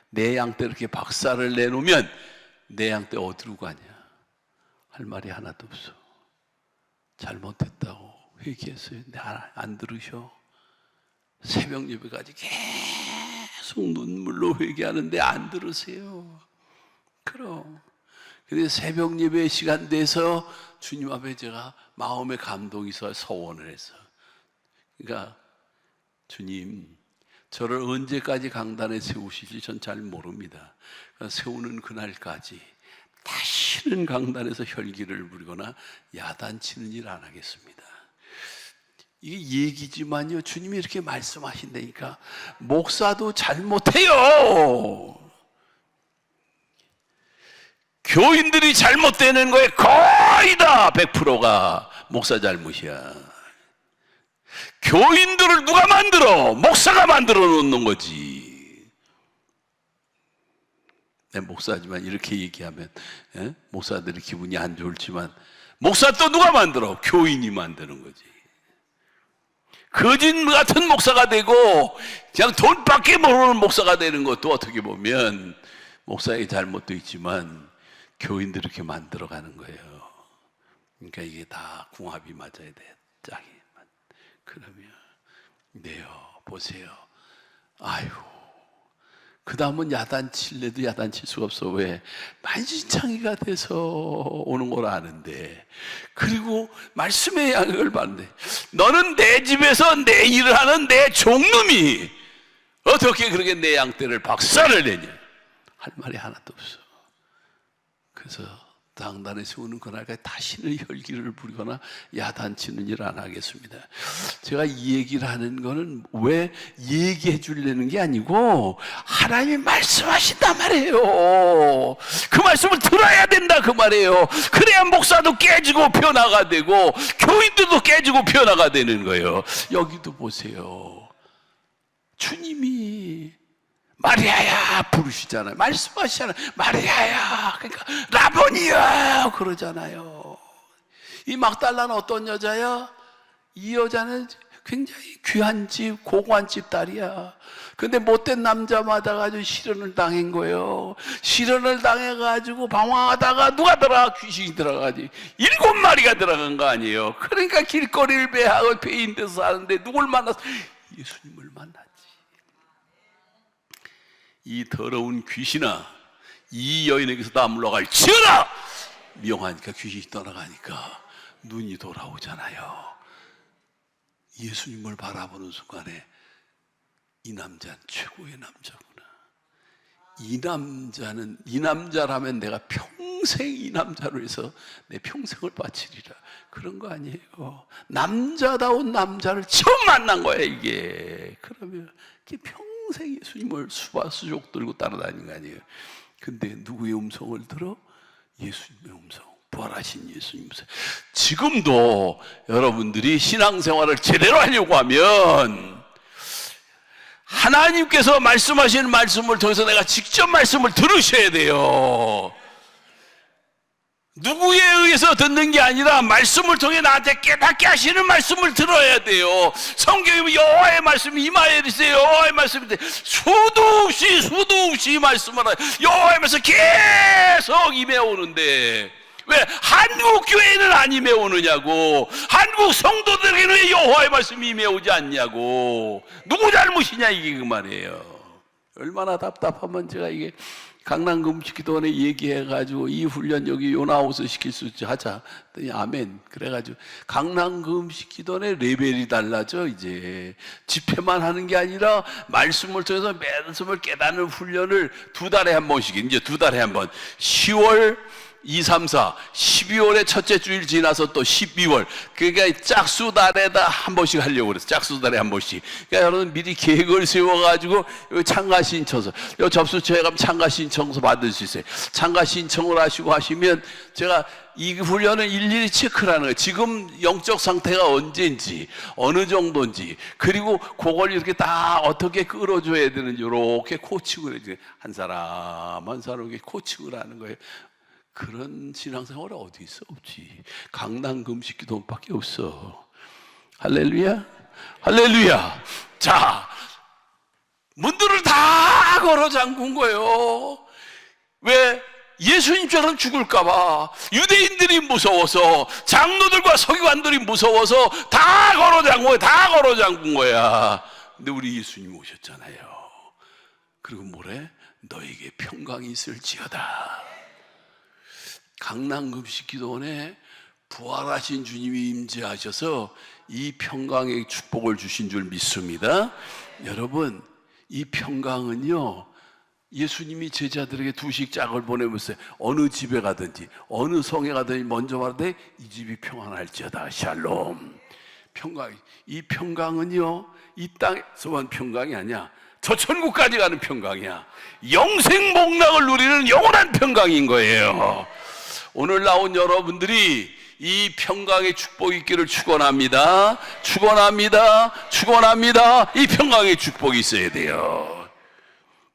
내 양 때 이렇게 박살을 내놓으면 내 양 때 어디로 가냐? 할 말이 하나도 없어. 잘못했다고 회개했어요. 안 들으셔. 새벽 예배까지 계속 눈물로 회개하는데 안 들으세요. 그럼. 근데 새벽 예배 시간 돼서 주님 앞에 제가 마음의 감동이 있어 서원을 했어. 그러니까 주님, 저를 언제까지 강단에 세우실지 전 잘 모릅니다. 그러니까 세우는 그날까지 다시는 강단에서 혈기를 부리거나 야단치는 일 안 하겠습니다. 이게 얘기지만요, 주님이 이렇게 말씀하신다니까. 목사도 잘못해요. 교인들이 잘못되는 거에 거의 다 100%가 목사 잘못이야. 교인들을 누가 만들어? 목사가 만들어 놓는 거지. 내 목사지만 이렇게 얘기하면 목사들이 기분이 안 좋을지만, 목사 또 누가 만들어? 교인이 만드는 거지. 거짓 같은 목사가 되고 그냥 돈밖에 모르는 목사가 되는 것도 어떻게 보면 목사의 잘못도 있지만 교인들이 이렇게 만들어가는 거예요. 그러니까 이게 다 궁합이 맞아야 돼. 짝이. 그러면 네요, 보세요. 아유, 그 다음은 야단칠래도 야단칠 수가 없어. 왜? 만신창이가 돼서 오는 걸 아는데. 그리고 말씀의 양을 받는데, 너는 내 집에서 내 일을 하는 내 종놈이 어떻게 그렇게 내 양떼를 박살을 내냐? 할 말이 하나도 없어. 그래서 강단에 세우는 그날까지 다시는 혈기를 부리거나 야단치는 일 안 하겠습니다. 제가 이 얘기를 하는 거는 왜 얘기해 주려는 게 아니고 하나님이 말씀하신단 말이에요. 그 말씀을 들어야 된다 그 말이에요. 그래야 목사도 깨지고 변화가 되고 교인들도 깨지고 변화가 되는 거예요. 여기도 보세요. 주님이 마리아야 부르시잖아요. 말씀하시잖아요. 마리아야, 그러니까 라보니야 그러잖아요. 이 막달라는 어떤 여자야? 이 여자는 굉장히 귀한 집, 고고한 집 딸이야. 근데 못된 남자 맞아가지고 실현을 당한 거예요. 실현을 당해가지고 방황하다가 누가 들어가? 귀신이 들어가지. 7마리가 들어간 거 아니에요. 그러니까 길거리를 배하고 배인 데서 사는데 누굴 만나서? 예수님을 만났지. 이 더러운 귀신아, 이 여인에게서 다 물러갈지어다! 명하니까 귀신이 떠나가니까 눈이 돌아오잖아요. 예수님을 바라보는 순간에 이 남자는 최고의 남자구나. 이 남자라면 내가 평생 이 남자로 해서 내 평생을 바치리라. 그런 거 아니에요. 남자다운 남자를 처음 만난 거야 이게. 그러면 이게 평생 예수님을 수족 들고 따라다니는 거 아니에요. 근데 누구의 음성을 들어? 예수님의 음성. 부활하신 예수님 음성. 지금도 여러분들이 신앙생활을 제대로 하려고 하면 하나님께서 말씀하시는 말씀을 통해서 내가 직접 말씀을 들으셔야 돼요. 누구에 의해서 듣는 게 아니라 말씀을 통해 나한테 깨닫게 하시는 말씀을 들어야 돼요. 성경에 여호와의 말씀이 임하여 있어요. 여호와의 말씀이 수도 없이 말씀을 하요. 여호와의 말씀 계속 임해오는데 왜 한국 교회는 안 임해오느냐고. 한국 성도들에게는 왜 여호와의 말씀이 임해오지 않냐고. 누구 잘못이냐 이게 그 말이에요. 얼마나 답답하면 제가 이게 강남금식기도원에 얘기해가지고 이 훈련 여기 요나오서 시킬 수 있지 하자. 아멘. 그래가지고 강남금식기도원의 레벨이 달라져. 이제 집회만 하는 게 아니라 말씀을 통해서 말씀을 깨닫는 훈련을 2달에 한 번씩, 이제 2달에 한 번. 10월 2, 3, 4, 12월에 첫째 주일 지나서 또 12월. 그러니까 짝수달에다 한 번씩 하려고 그랬어. 짝수달에 한 번씩. 그러니까 여러분 미리 계획을 세워가지고 참가 신청서, 요 접수처에 가면 참가 신청서 받을 수 있어요. 참가 신청을 하시고 하시면 제가 이 훈련은 일일이 체크를 하는 거예요. 지금 영적 상태가 언제인지, 어느 정도인지, 그리고 그걸 이렇게 다 어떻게 끌어줘야 되는지, 이렇게 코칭을 해줘요. 한 사람, 한 사람 이렇게 코칭을 하는 거예요. 그런 신앙생활이 어디 있어? 없지. 강단 금식 기도밖에 없어. 할렐루야? 할렐루야! 자, 문들을 다 걸어 잠근 거예요. 왜? 예수님처럼 죽을까봐 유대인들이 무서워서, 장로들과 서기관들이 무서워서 다 걸어 잠근 거야. 다 걸어 잠근 거야. 근데 우리 예수님 오셨잖아요. 그리고 뭐래? 너에게 평강이 있을지어다. 강남금식 기도원에 부활하신 주님이 임재하셔서 이 평강의 축복을 주신 줄 믿습니다. 여러분, 이 평강은요, 예수님이 제자들에게 두식 짝을 보내면서 어느 집에 가든지 어느 성에 가든지 먼저 말하되 이 집이 평안할지어다. 샬롬. 평강. 이 평강은요, 이 땅에서만 평강이 아니야. 저 천국까지 가는 평강이야. 영생 복락을 누리는 영원한 평강인 거예요. 오늘 나온 여러분들이 이 평강의 축복이 있기를 축원합니다. 축원합니다. 축원합니다. 이 평강의 축복이 있어야 돼요.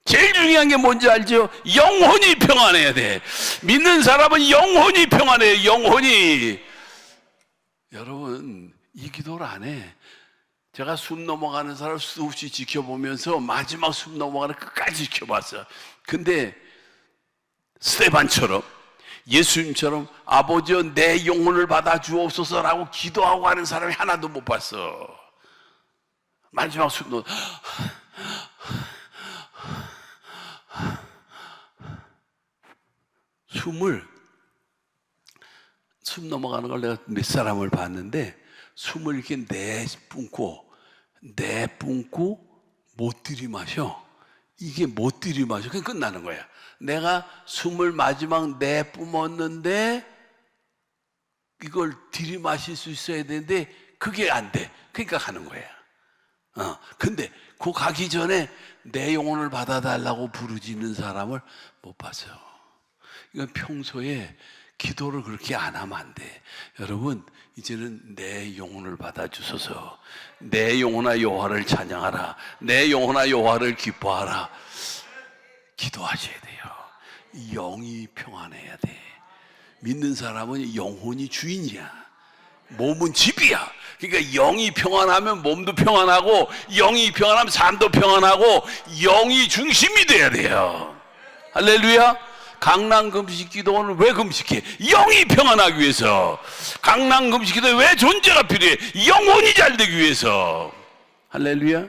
제일 중요한 게 뭔지 알죠? 영혼이 평안해야 돼. 믿는 사람은 영혼이 평안해요. 영혼이. 여러분, 이 기도를 안 해. 제가 숨 넘어가는 사람 수없이 지켜보면서 마지막 숨 넘어가는 끝까지 지켜봤어요. 근데 스테반처럼, 예수님처럼 아버지여 내 영혼을 받아 주옵소서라고 기도하고 하는 사람이 하나도 못 봤어. 마지막 숨 넘어. 숨 넘어가는 걸 내가 몇 사람을 봤는데, 숨을 이렇게 내뿜고 못 들이마셔. 이게 못 들이마셔. 그냥 끝나는 거야. 내가 숨을 마지막 내뿜었는데 이걸 들이마실 수 있어야 되는데 그게 안 돼. 그러니까 가는 거야. 근데 그 가기 전에 내 영혼을 받아달라고 부르짖는 사람을 못 봤어요. 이건 평소에 기도를 그렇게 안 하면 안 돼. 여러분, 이제는 내 영혼을 받아주소서. 내 영혼아 여호와를 찬양하라. 내 영혼아 여호와를 기뻐하라. 기도하셔야 돼요. 영이 평안해야 돼. 믿는 사람은 영혼이 주인이야. 몸은 집이야. 그러니까 영이 평안하면 몸도 평안하고, 영이 평안하면 삶도 평안하고, 영이 중심이 돼야 돼요. 할렐루야. 강난 금식 기도는 왜 금식해? 영이 평안하기 위해서. 강난 금식 기도에 왜 존재가 필요해? 영혼이 잘 되기 위해서. 할렐루야.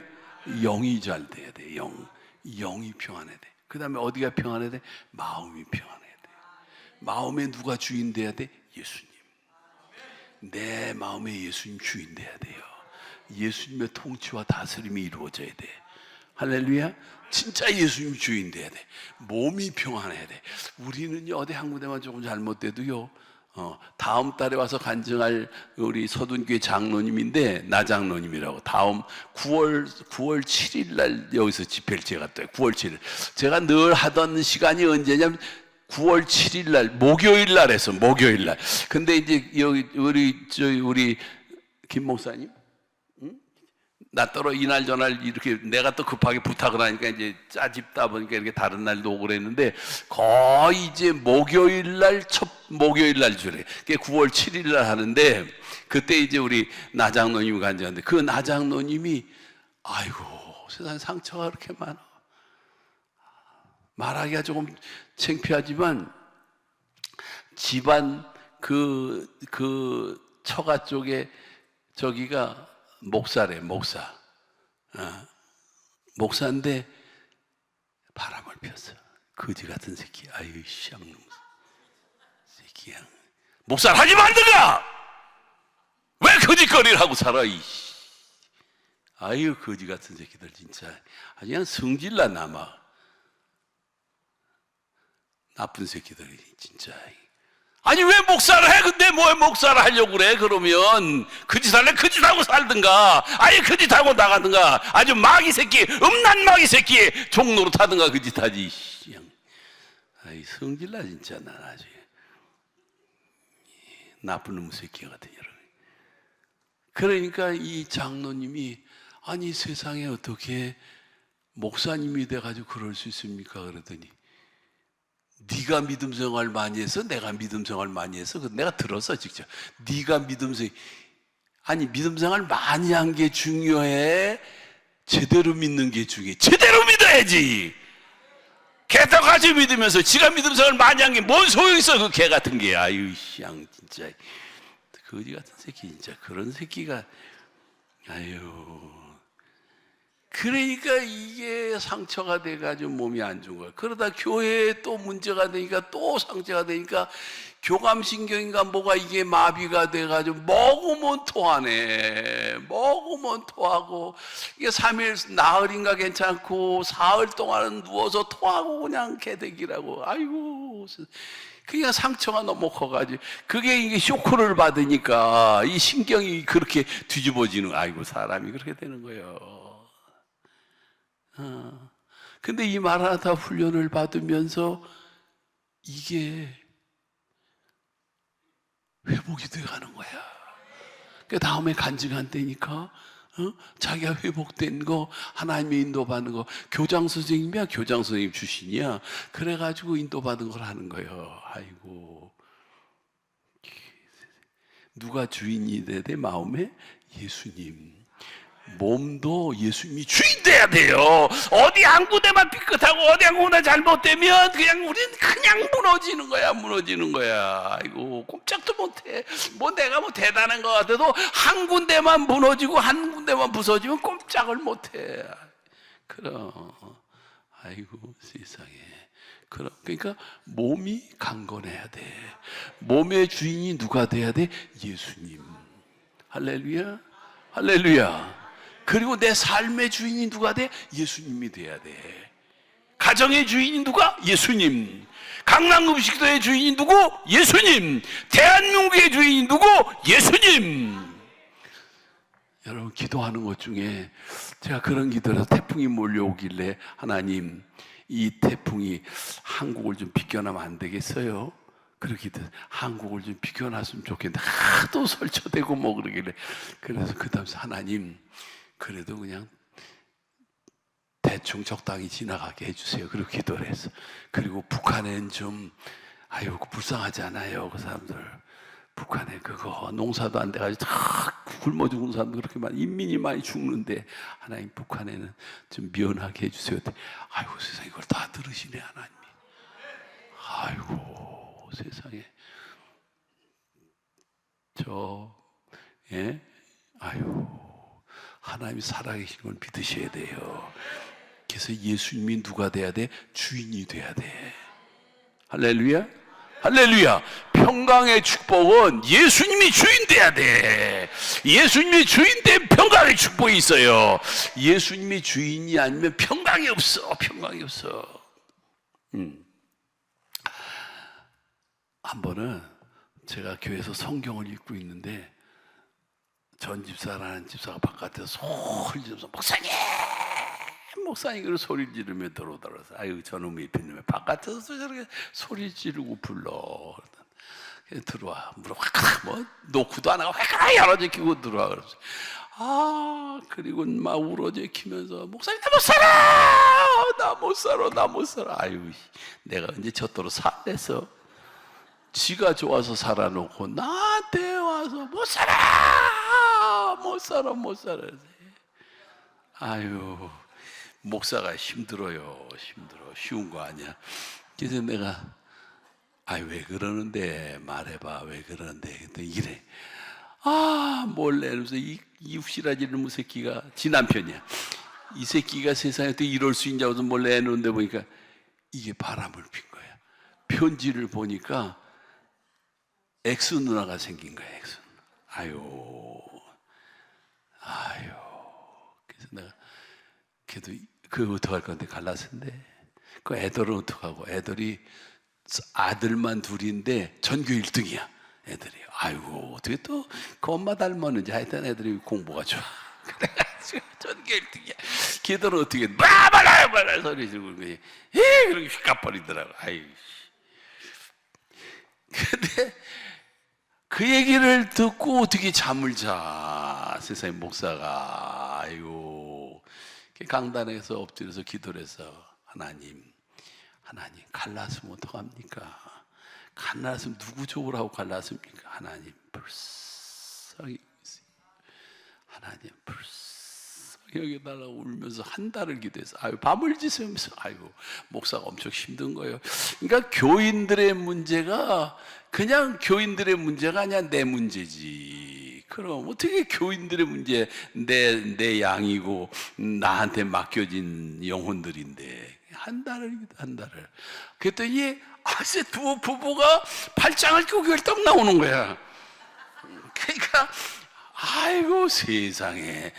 영이 잘 돼야 돼. 영이 평안해야 돼. 그 다음에 어디가 평안해야 돼? 마음이 평안해야 돼. 마음에 누가 주인 돼야 돼? 예수님. 내 마음에 예수님 주인 돼야 돼요. 예수님의 통치와 다스림이 이루어져야 돼. 할렐루야. 진짜 예수님 주인 돼야 돼. 몸이 평안해야 돼. 우리는요, 어디 한 군데만 조금 잘못돼도요, 다음 달에 와서 간증할 우리 서둔교회 장로님인데, 나장로님이라고, 다음 9월 7일 날 여기서 집회를 제가 떠요. 9월 7일. 제가 늘 하던 시간이 언제냐면 9월 7일 날, 목요일 날 해서, 목요일 날. 근데 이제 여기 우리 김 목사님, 나 따로 이날 저날 이렇게 내가 또 급하게 부탁을 하니까 이제 짜집다 보니까 이렇게 다른 날도 오고 그랬는데, 거의 이제 목요일 날, 첫 목요일 날 주래. 그게 9월 7일 날 하는데, 그때 이제 우리 나장로님이 간증하는데, 그 나장로님이, 아이고, 세상에 상처가 그렇게 많아. 말하기가 조금 창피하지만, 집안 그 처가 쪽에 저기가 목사래, 목사. 목사인데 바람을 폈어. 거지 같은 새끼. 아유, 쌍놈 새끼야. 목사를 하지 말든가! 왜 거짓거리를 하고 살아, 이씨. 아유, 거지 같은 새끼들, 진짜. 아주 그냥 성질나, 남아. 나쁜 새끼들이, 진짜. 아니, 왜 목사를 해? 근데 뭐 목사를 하려고 그래? 그러면 그 짓 할래? 그 짓 하고 살든가, 아예 그 짓 하고 나가든가, 아주 마귀 새끼, 음란 마귀 새끼 종로로 타든가 그 짓 하지. 아이, 성질나 진짜. 난 아주 나쁜 놈 새끼거든, 여러분. 그러니까 이 장로님이 아니 세상에 어떻게 목사님이 돼가지고 그럴 수 있습니까? 그러더니 네가 믿음 생활 많이 해서 내가 믿음 생활 많이 해서 내가 들었어 직접. 네가 믿음 생활 아니 믿음 생활 많이 한 게 중요해? 제대로 믿는 게 중요해? 제대로 믿어야지. 개떡같이 믿으면서 지가 믿음 생활 많이 한 게 뭔 소용 있어? 그 개 같은 게. 아유 쌍 진짜 거지 같은 새끼 진짜 그런 새끼가 아유. 그러니까 이게 상처가 돼가지고 몸이 안 좋은 거야. 그러다 교회에 또 문제가 되니까 또 상처가 되니까 교감신경인가 뭐가 이게 마비가 돼가지고 먹으면 토하네. 먹으면 토하고 이게 3일 나흘인가 괜찮고 사흘 동안은 누워서 토하고 그냥 개대기라고. 아이고. 그러니까 상처가 너무 커가지고 그게 이게 쇼크를 받으니까 이 신경이 그렇게 뒤집어지는. 아이고 사람이 그렇게 되는 거예요. 근데 이 마라나타 훈련을 받으면서 이게 회복이 돼가는 거야. 그 다음에 간증한 때니까 자기가 회복된 거 하나님의 인도받는 거 교장 선생님이야. 교장 선생님 출신이야. 그래가지고 인도받은 걸 하는 거예요. 아이고 누가 주인이 돼야 돼? 마음에 예수님. 몸도 예수님이 주인 돼야 돼요. 어디 한 군데만 삐끗하고 어디 한 군데 잘못되면 그냥 우리는 그냥 무너지는 거야. 무너지는 거야. 아이고 꼼짝도 못해. 뭐 내가 뭐 대단한 것 같아도 한 군데만 무너지고 한 군데만 부서지면 꼼짝을 못해. 그럼 아이고 세상에. 그러니까 몸이 강건해야 돼. 몸의 주인이 누가 돼야 돼? 예수님. 할렐루야. 할렐루야. 그리고 내 삶의 주인이 누가 돼? 예수님이 돼야 돼. 가정의 주인이 누가? 예수님. 강남금식도의 주인이 누구? 예수님. 대한민국의 주인이 누구? 예수님. 여러분 기도하는 것 중에 제가 그런 기도를 해서 태풍이 몰려오길래 하나님 이 태풍이 한국을 좀 비껴나면 안 되겠어요? 그렇게 한국을 좀 비껴놨으면 좋겠는데 하도 설쳐대고 뭐 그러길래 그래서 그 다음에 하나님 그래도 그냥 대충 적당히 지나가게 해주세요. 그렇게 기도를 했어. 그리고 북한엔 좀 아유 불쌍하지 않아요 그 사람들. 북한에 그거 농사도 안 돼가지고 다 굶어 죽은 사람들 그렇게 많이 인민이 많이 죽는데 하나님 북한에는 좀 미연하게 해주세요. 아이고 세상에 이걸 다 들으시네 하나님이. 아이고 세상에 예? 아유 하나님이 살아계신 걸 믿으셔야 돼요. 그래서 예수님이 누가 돼야 돼? 주인이 돼야 돼. 할렐루야. 할렐루야. 평강의 축복은 예수님이 주인 돼야 돼. 예수님이 주인 된 평강의 축복이 있어요. 예수님이 주인이 아니면 평강이 없어. 평강이 없어. 한 번은 제가 교회에서 성경을 읽고 있는데 전 집사라는 집사가 바깥에서 소리 지르면서 목사님 그런 소리 지르며 들어오더라고요. 아유 저놈의 이피님의 바깥에서 저렇게 소리 지르고 불러. 들어와 물어 확 뭐 노크도 안 하고 확 열어제키고 들어와 그러면서 그리고 막 울어제키면서 목사님 나 못 살아 나 못 살아 나 못 살아. 아유 내가 언제 저토록 살랬어. 지가 좋아서 살아놓고 나한테 와서 못 살아 못 살아 못 살아. 아유 목사가 힘들어요. 힘들어. 쉬운 거 아니야. 그래서 내가 왜 그러는데 말해봐 왜 그러는데 근데 이래 몰래 이러면서 이 육실아지 놈의 새끼가 지 남편이야. 이 새끼가 세상에 어떻게 이럴 수 있냐고 해서 몰래 해놓는데 보니까 이게 바람을 핀 거야. 편지를 보니까 엑스 누나가 생긴 거야. 엑스. 아유. 그래서 내가 그래도 그거 어떡할 건데 갈라서인데 그 애들은 어떡하고 애들이 아들만 둘인데 전교 1등이야 애들이. 아이고 어떻게 또 그 엄마 닮았는지 하여튼 애들이 공부가 좋아. 그래가지고 전교 1등이야. 걔들은 어떻게 말라 소리 지르고 그렇게 휙 가버리더라고. 아이. 근데 그 얘기를 듣고 어떻게 잠을 자, 세상에 목사가. 아이고, 강단에서 엎드려서 기도를 해서 하나님 갈랐으면 어떡합니까? 갈랐으면 누구 좋으라고 갈랐습니까? 하나님 불쌍히 여겨달라고 울면서 한 달을 기도해서 밤을 지새면서 목사가 엄청 힘든 거예요. 그러니까 교인들의 문제가 그냥 교인들의 문제가 아니야, 내 문제지. 그럼 어떻게 교인들의 문제, 내 양이고 나한테 맡겨진 영혼들인데 한 달을. 그랬더니 두 부부가 팔짱을 끼고 교회를 떡 나오는 거야. 그러니까 아이고 세상에.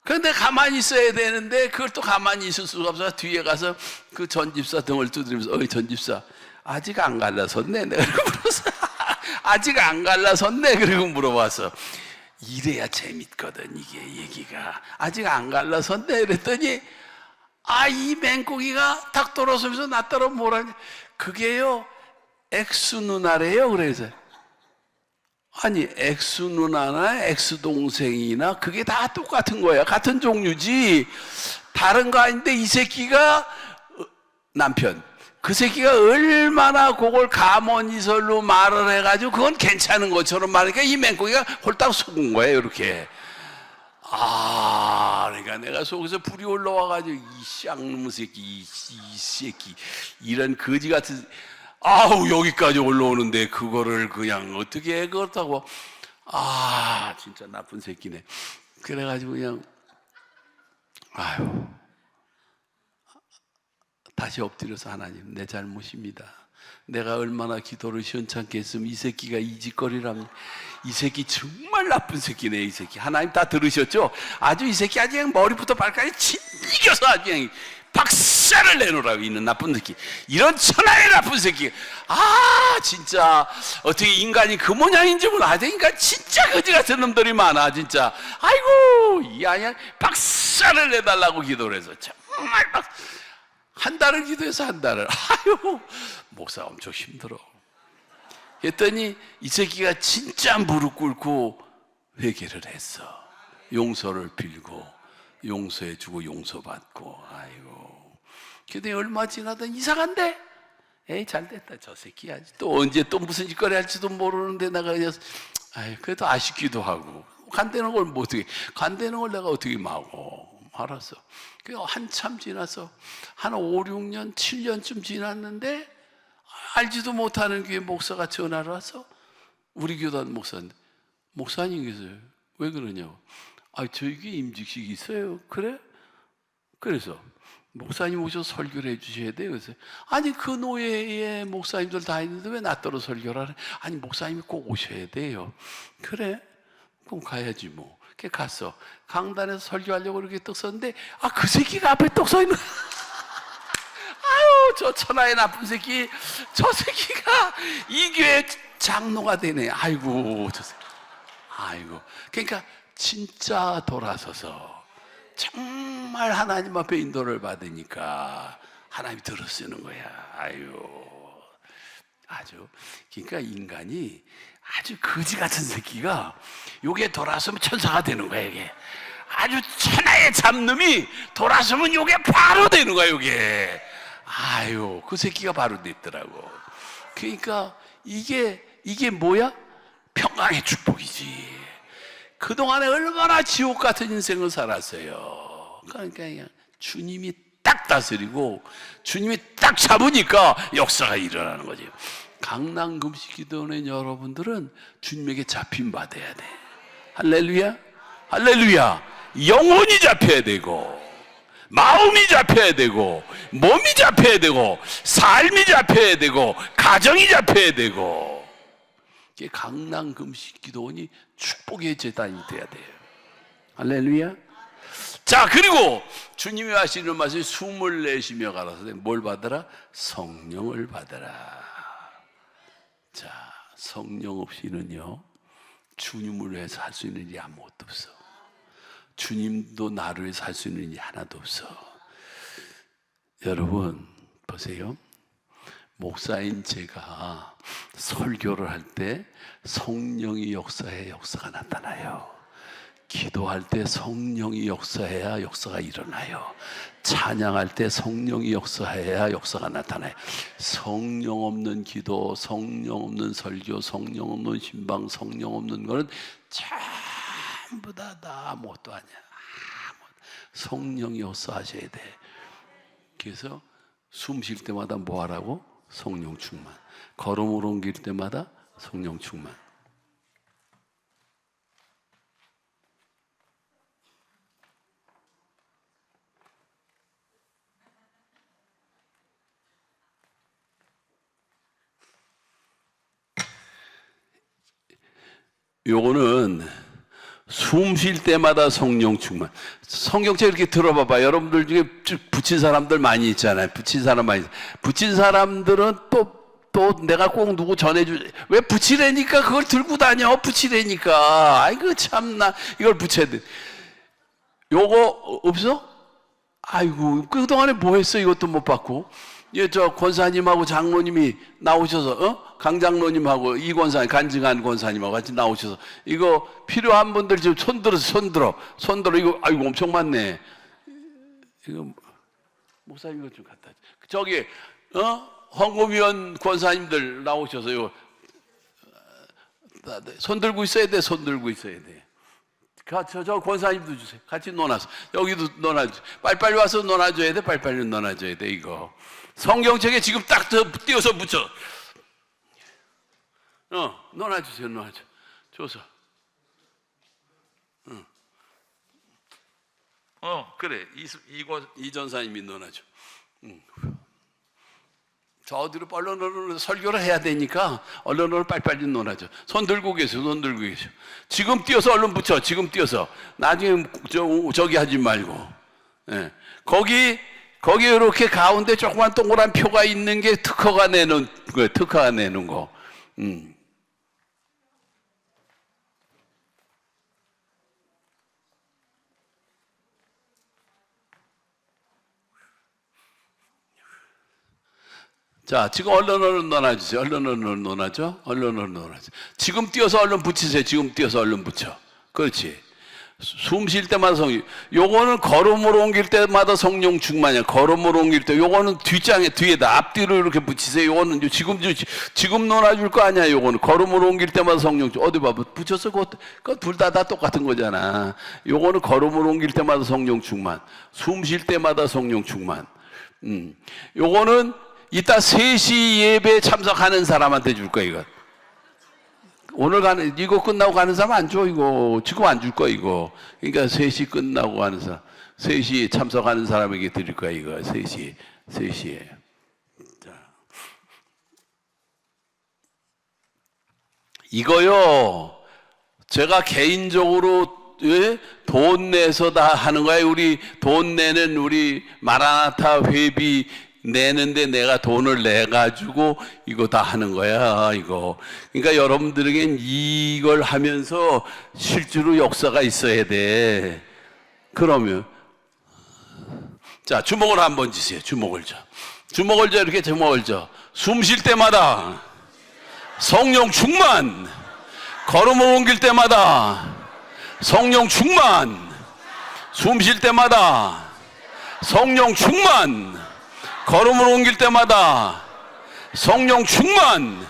그런데 가만히 있어야 되는데 그걸 또 가만히 있을 수가 없어서 뒤에 가서 그 전집사 등을 두드리면서 어이 전집사 아직 안 갈라섰네. 내가 물어봤어. 아직 안 갈라섰네. 그리고 물어봤어. 이래야 재밌거든 이게 얘기가. 아직 안 갈라섰네. 그랬더니 이 맹꽁이가 딱 돌아서면서 나 따라 뭐라냐. 그게요 엑스 누나래요. 그래서 아니 엑스 누나나 엑스 동생이나 그게 다 똑같은 거야. 같은 종류지 다른 거 아닌데 이 새끼가 남편 그 새끼가 얼마나 그걸 가문이설로 말을 해가지고 그건 괜찮은 것처럼 말하니까 이 맹꽁이가 홀딱 속은 거예요. 이렇게. 그러니까 내가 속에서 불이 올라와가지고 이 쌍놈의 새끼 이 새끼 이런 거지 같은 여기까지 올라오는데 그거를 그냥 어떻게 해 그렇다고. 진짜 나쁜 새끼네. 그래가지고 그냥 다시 엎드려서 하나님 내 잘못입니다. 내가 얼마나 기도를 시원찮게 했으면 이 새끼가 이 짓거리라면. 이 새끼 정말 나쁜 새끼네. 이 새끼 하나님 다 들으셨죠? 아주 이 새끼 아주 그냥 머리부터 발까지 진이겨서 아주 그냥 박살을 내놓으라고. 있는 나쁜 새끼, 이런 천하의 나쁜 새끼. 진짜 어떻게 인간이 그 모양인지 몰라. 인간 진짜 거지 같은 놈들이 많아 진짜. 아이고 이 아니야 박살을 내달라고 기도를 해서 정말 한 달을 기도해서 한 달을. 목사 엄청 힘들어. 그랬더니 이 새끼가 진짜 무릎 꿇고 회개를 했어. 용서를 빌고 용서해주고 용서받고. 그랬더니 얼마 지나더니 이상한데 에이 잘됐다 저 새끼야. 또 언제 또 무슨 짓거리 할지도 모르는데 내가 그냥 그래도 아쉽기도 하고. 간대는 걸 뭐 어떻게 간대는 걸 내가 어떻게 막어. 알았어. 한참 지나서 한 5, 6년, 7년쯤 지났는데 알지도 못하는 교회 목사가 전화를 와서 우리 교단 목사인데 목사님께서요. 왜 그러냐고. 저희 교회 임직식이 있어요. 그래? 그래서 목사님 오셔서 설교를 해주셔야 돼요. 그래서 그 노예의 목사님들 다 있는데 왜 나 따로 설교를 하래? 목사님이 꼭 오셔야 돼요. 그래? 그럼 가야지 뭐. 그렇게 갔어. 강단에서 설교하려고 이렇게 떡 섰는데 그 새끼가 앞에 떡 서 있는. 저 천하의 나쁜 새끼. 저 새끼가 이 교회 장로가 되네. 저 새끼. 그러니까 진짜 돌아서서 정말 하나님 앞에 인도를 받으니까 하나님이 들어쓰는 거야. 그러니까 인간이 아주 거지 같은 새끼가 요게 돌아서면 천사가 되는 거야. 이게 아주 천하의 잡놈이 돌아서면 요게 바로 되는 거야. 요게 그 새끼가 바로 됐더라고. 그러니까 이게 뭐야? 평강의 축복이지. 그동안에 얼마나 지옥 같은 인생을 살았어요. 그러니까 그냥 주님이 딱 다스리고 주님이 딱 잡으니까 역사가 일어나는 거지. 강남금식기도원의 여러분들은 주님에게 잡힘 받아야 돼. 할렐루야. 할렐루야. 영혼이 잡혀야 되고 마음이 잡혀야 되고 몸이 잡혀야 되고 삶이 잡혀야 되고 가정이 잡혀야 되고. 이게 강남금식기도원이 축복의 재단이 돼야 돼요. 할렐루야. 자, 그리고 주님이 하시는 말씀이 숨을 내쉬며 가라서 뭘 받아라? 성령을 받아라. 자, 성령 없이는요 주님을 위해서 할 수 있는 일이 아무것도 없어. 주님도 나를 위해서 할 수 있는 일이 하나도 없어. 여러분 보세요. 목사인 제가 설교를 할 때 성령이 역사해야 역사가 나타나요. 기도할 때 성령이 역사해야 역사가 일어나요. 찬양할 때 성령이 역사해야 역사가 나타나요. 성령 없는 기도, 성령 없는 설교, 성령 없는 신방, 성령 없는 것은 전부 다 아무것도 아니야. 성령이 역사하셔야 돼. 그래서 숨 쉴 때마다 뭐 하라고? 성령 충만. 걸음을 옮길 때마다 성령 충만. 요거는 숨 쉴 때마다 성령 충만. 성경책 이렇게 들어봐봐. 여러분들 중에 붙인 사람들 많이 있잖아요. 붙인 사람 많이. 붙인 사람들은 또 내가 꼭 누구 전해주. 왜 붙이래니까 그걸 들고 다녀? 붙이래니까. 아이고 참나 이걸 붙여야 돼. 요거 없어? 아이고 그동안에 뭐 했어? 이것도 못 받고. 예, 저 권사님하고 장로님이 나오셔서 강장로님하고 이 권사님, 간증한 권사님하고 같이 나오셔서 이거 필요한 분들 지금 손들어 이거 아이고 엄청 많네. 이거 목사님 이거 좀 갖다 저기 헌금위원 권사님들 나오셔서 이거 손 들고 있어야 돼. 손 들고 있어야 돼. 저 권사님도 주세요. 같이 논아서 여기도 논아줘. 빨리빨리 와서 논아줘야 돼. 빨리빨리 논아줘야 돼. 이거 성경책에 지금 딱 띄어서 붙여. 논아주세요. 논아줘. 줘서. 그래. 이 전사님이 논아줘. 저 어디로 얼른 설교를 해야 되니까 얼른 빨리빨리 논아줘. 손 들고 계세요. 손 들고 계세요. 지금 띄어서 얼른 붙여. 지금 띄어서. 나중에 저기 하지 말고. 예. 거기 이렇게 가운데 조그만 동그란 표가 있는 게 특허가 내는 거예요. 특허가 내는 거. 자, 지금 얼른 논아주세요. 얼른 논아줘. 얼른 논아줘. 지금 띄어서 얼른 붙이세요. 지금 띄어서 얼른 붙여. 그렇지. 숨 쉴 때마다 성령. 요거는 걸음으로 옮길 때마다 성령 충만이야. 걸음으로 옮길 때. 요거는 뒷장에 뒤에다 앞뒤로 이렇게 붙이세요. 요거는 지금 논아줄 거 아니야. 요거는 걸음으로 옮길 때마다 성령 충만. 어디 봐. 붙였어. 그거 둘 다 똑같은 거잖아. 요거는 걸음으로 옮길 때마다 성령 충만. 숨 쉴 때마다 성령 충만. 요거는 이따 3시 예배에 참석하는 사람한테 줄 거야, 이거. 오늘 이거 끝나고 가는 사람 안 줘, 이거. 지금 안 줄 거야, 이거. 그러니까 3시 끝나고 가는 사람, 3시 참석하는 사람에게 드릴 거야, 이거. 3시에. 자. 이거요, 제가 개인적으로 돈 내서 다 하는 거야. 우리 돈 내는 우리 마라나타 회비 내는데 내가 돈을 내가지고 이거 다 하는 거야, 이거. 그러니까 여러분들에겐 이걸 하면서 실제로 역사가 있어야 돼. 그러면. 자, 주먹을 한번 쥐세요. 주먹을 줘. 주먹을 줘, 이렇게 주먹을 줘. 숨 쉴 때마다 성령 충만. 걸음을 옮길 때마다 성령 충만. 숨 쉴 때마다 성령 충만. 걸음을 옮길 때마다 성령 충만.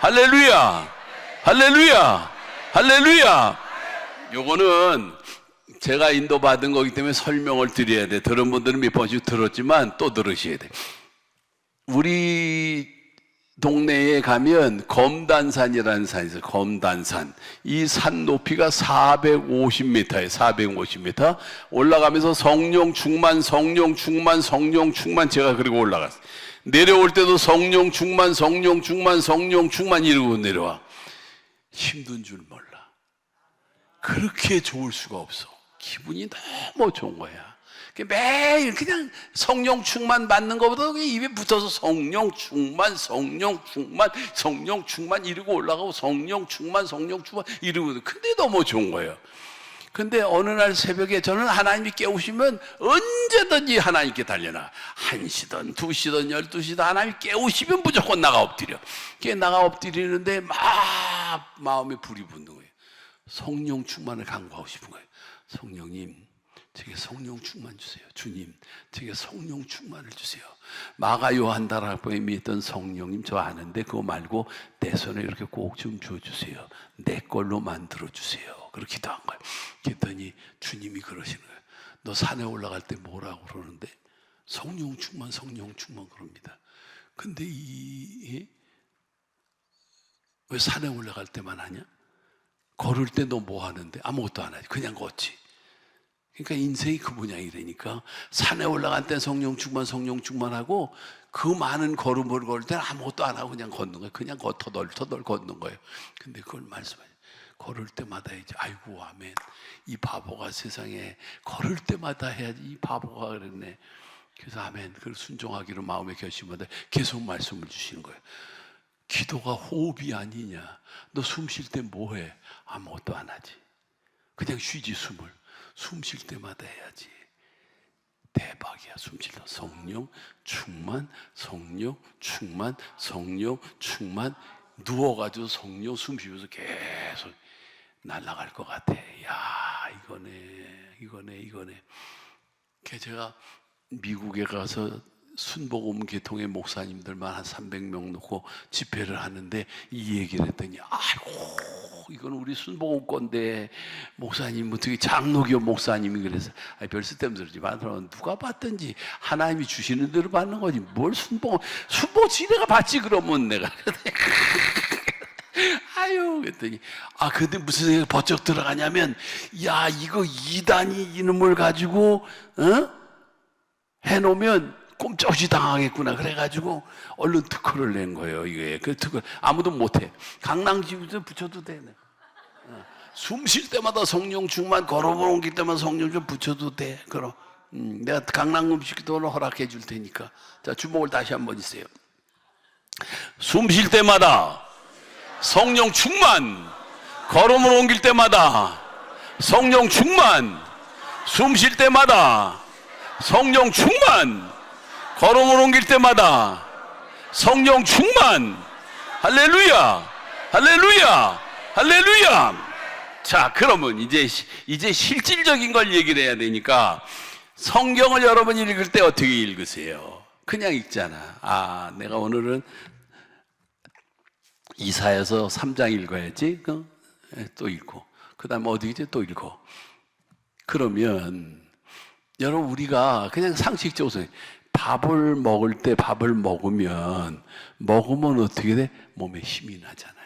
할렐루야. 할렐루야. 할렐루야. 요거는 제가 인도받은 거기 때문에 설명을 드려야 돼. 들은 분들은 몇 번씩 들었지만 또 들으셔야 돼. 우리 동네에 가면 검단산이라는 산이 있어요. 검단산. 이 산 높이가 450m예요. 450m. 올라가면서 성령 충만, 성령 충만, 성령 충만. 제가 그리고 올라갔어요. 내려올 때도 성령 충만, 성령 충만, 성령 충만 이러고 내려와. 힘든 줄 몰라. 그렇게 좋을 수가 없어. 기분이 너무 좋은 거야. 매일 그냥 성령 충만 받는 것보다 그냥 입에 붙어서 성령 충만, 성령 충만, 성령 충만 이러고 올라가고 성령 충만, 성령 충만 이러고. 근데 너무 좋은 거예요. 근데 어느 날 새벽에 저는 하나님이 깨우시면 언제든지 하나님께 달려나. 1시든 2시든 12시든 하나님이 깨우시면 무조건 나가 엎드려. 나가 엎드리는데 막 마음에 불이 붙는 거예요. 성령 충만을 간구하고 싶은 거예요. 성령님, 제게 성령 충만 주세요. 주님, 제게 성령 충만을 주세요. 마가 요한다락방에 있던 성령님 저 아는데 그거 말고 내 손에 이렇게 꼭 좀 줘주세요. 내 걸로 만들어주세요. 그렇게 기도한 거예요. 그랬더니 주님이 그러시는 거예요. 너 산에 올라갈 때 뭐라고 그러는데? 성령 충만, 성령 충만 그럽니다. 근데 왜 산에 올라갈 때만 하냐? 걸을 때 너 뭐 하는데? 아무것도 안 하지. 그냥 걷지. 그러니까 인생이 그 모양이라니까. 산에 올라갈 때 성령 충만하고 그 많은 걸음을 걸을 때는 아무것도 안 하고 그냥 걷는 거예요. 그냥 터덜터덜 걷는 거예요. 근데 그걸 말씀하세요. 걸을 때마다 이제 아이고 아멘. 이 바보가 세상에 걸을 때마다 해야지. 이 바보가 그랬네. 그래서 아멘. 그걸 순종하기로 마음에 결심하다 계속 말씀을 주시는 거예요. 기도가 호흡이 아니냐. 너 숨 쉴 때 뭐 해? 아무것도 안 하지. 그냥 쉬지 숨을. 숨 쉴 때마다 해야지. 대박이야. 숨 쉴 때 성령 충만, 성령 충만, 성령 충만. 누워가지고 성령 숨 쉬면서 계속 날아갈 것 같아. 야, 이거네. 제가 미국에 가서 순복음 계통의 목사님들만 한 300명 놓고 집회를 하는데 이 얘기를 했더니 아이고 이건 우리 순복음 건데 목사님 어떻게 장로교 목사님이 그래서 별 쓸데없는 소리지 마. 누가 받든지 하나님이 주시는 대로 받는 거지 뭘 순복음 지네가 받지 그러면 내가 아유 그랬더니 근데 무슨 생각이 번쩍 들어가냐면 야 이거 이단이 이놈을 가지고 해놓으면 꼼짝없이 당하겠구나. 그래가지고 얼른 특허를 낸 거예요. 이게 그 특허 아무도 못해. 강낭집에서 붙여도 돼. 숨 쉴 때마다 성령 충만, 걸음을 옮길 때마다 성령 좀 붙여도 돼. 그럼 내가 강낭음식도를 허락해 줄 테니까. 자 주목을 다시 한번 주세요. 숨 쉴 때마다 성령 충만, 걸음을 옮길 때마다 성령 충만, 숨 쉴 때마다 성령 충만, 걸음을 옮길 때마다 성령 충만. 할렐루야, 할렐루야, 할렐루야. 자, 그러면 이제 실질적인 걸 얘기를 해야 되니까 성경을 여러분 읽을 때 어떻게 읽으세요? 그냥 읽잖아. 내가 오늘은 이사야서 3장 읽어야지. 또 읽고 그 다음에 어디지 또 읽고. 그러면 여러분 우리가 그냥 상식적으로 밥을 먹을 때 밥을 먹으면 어떻게 돼? 몸에 힘이 나잖아요.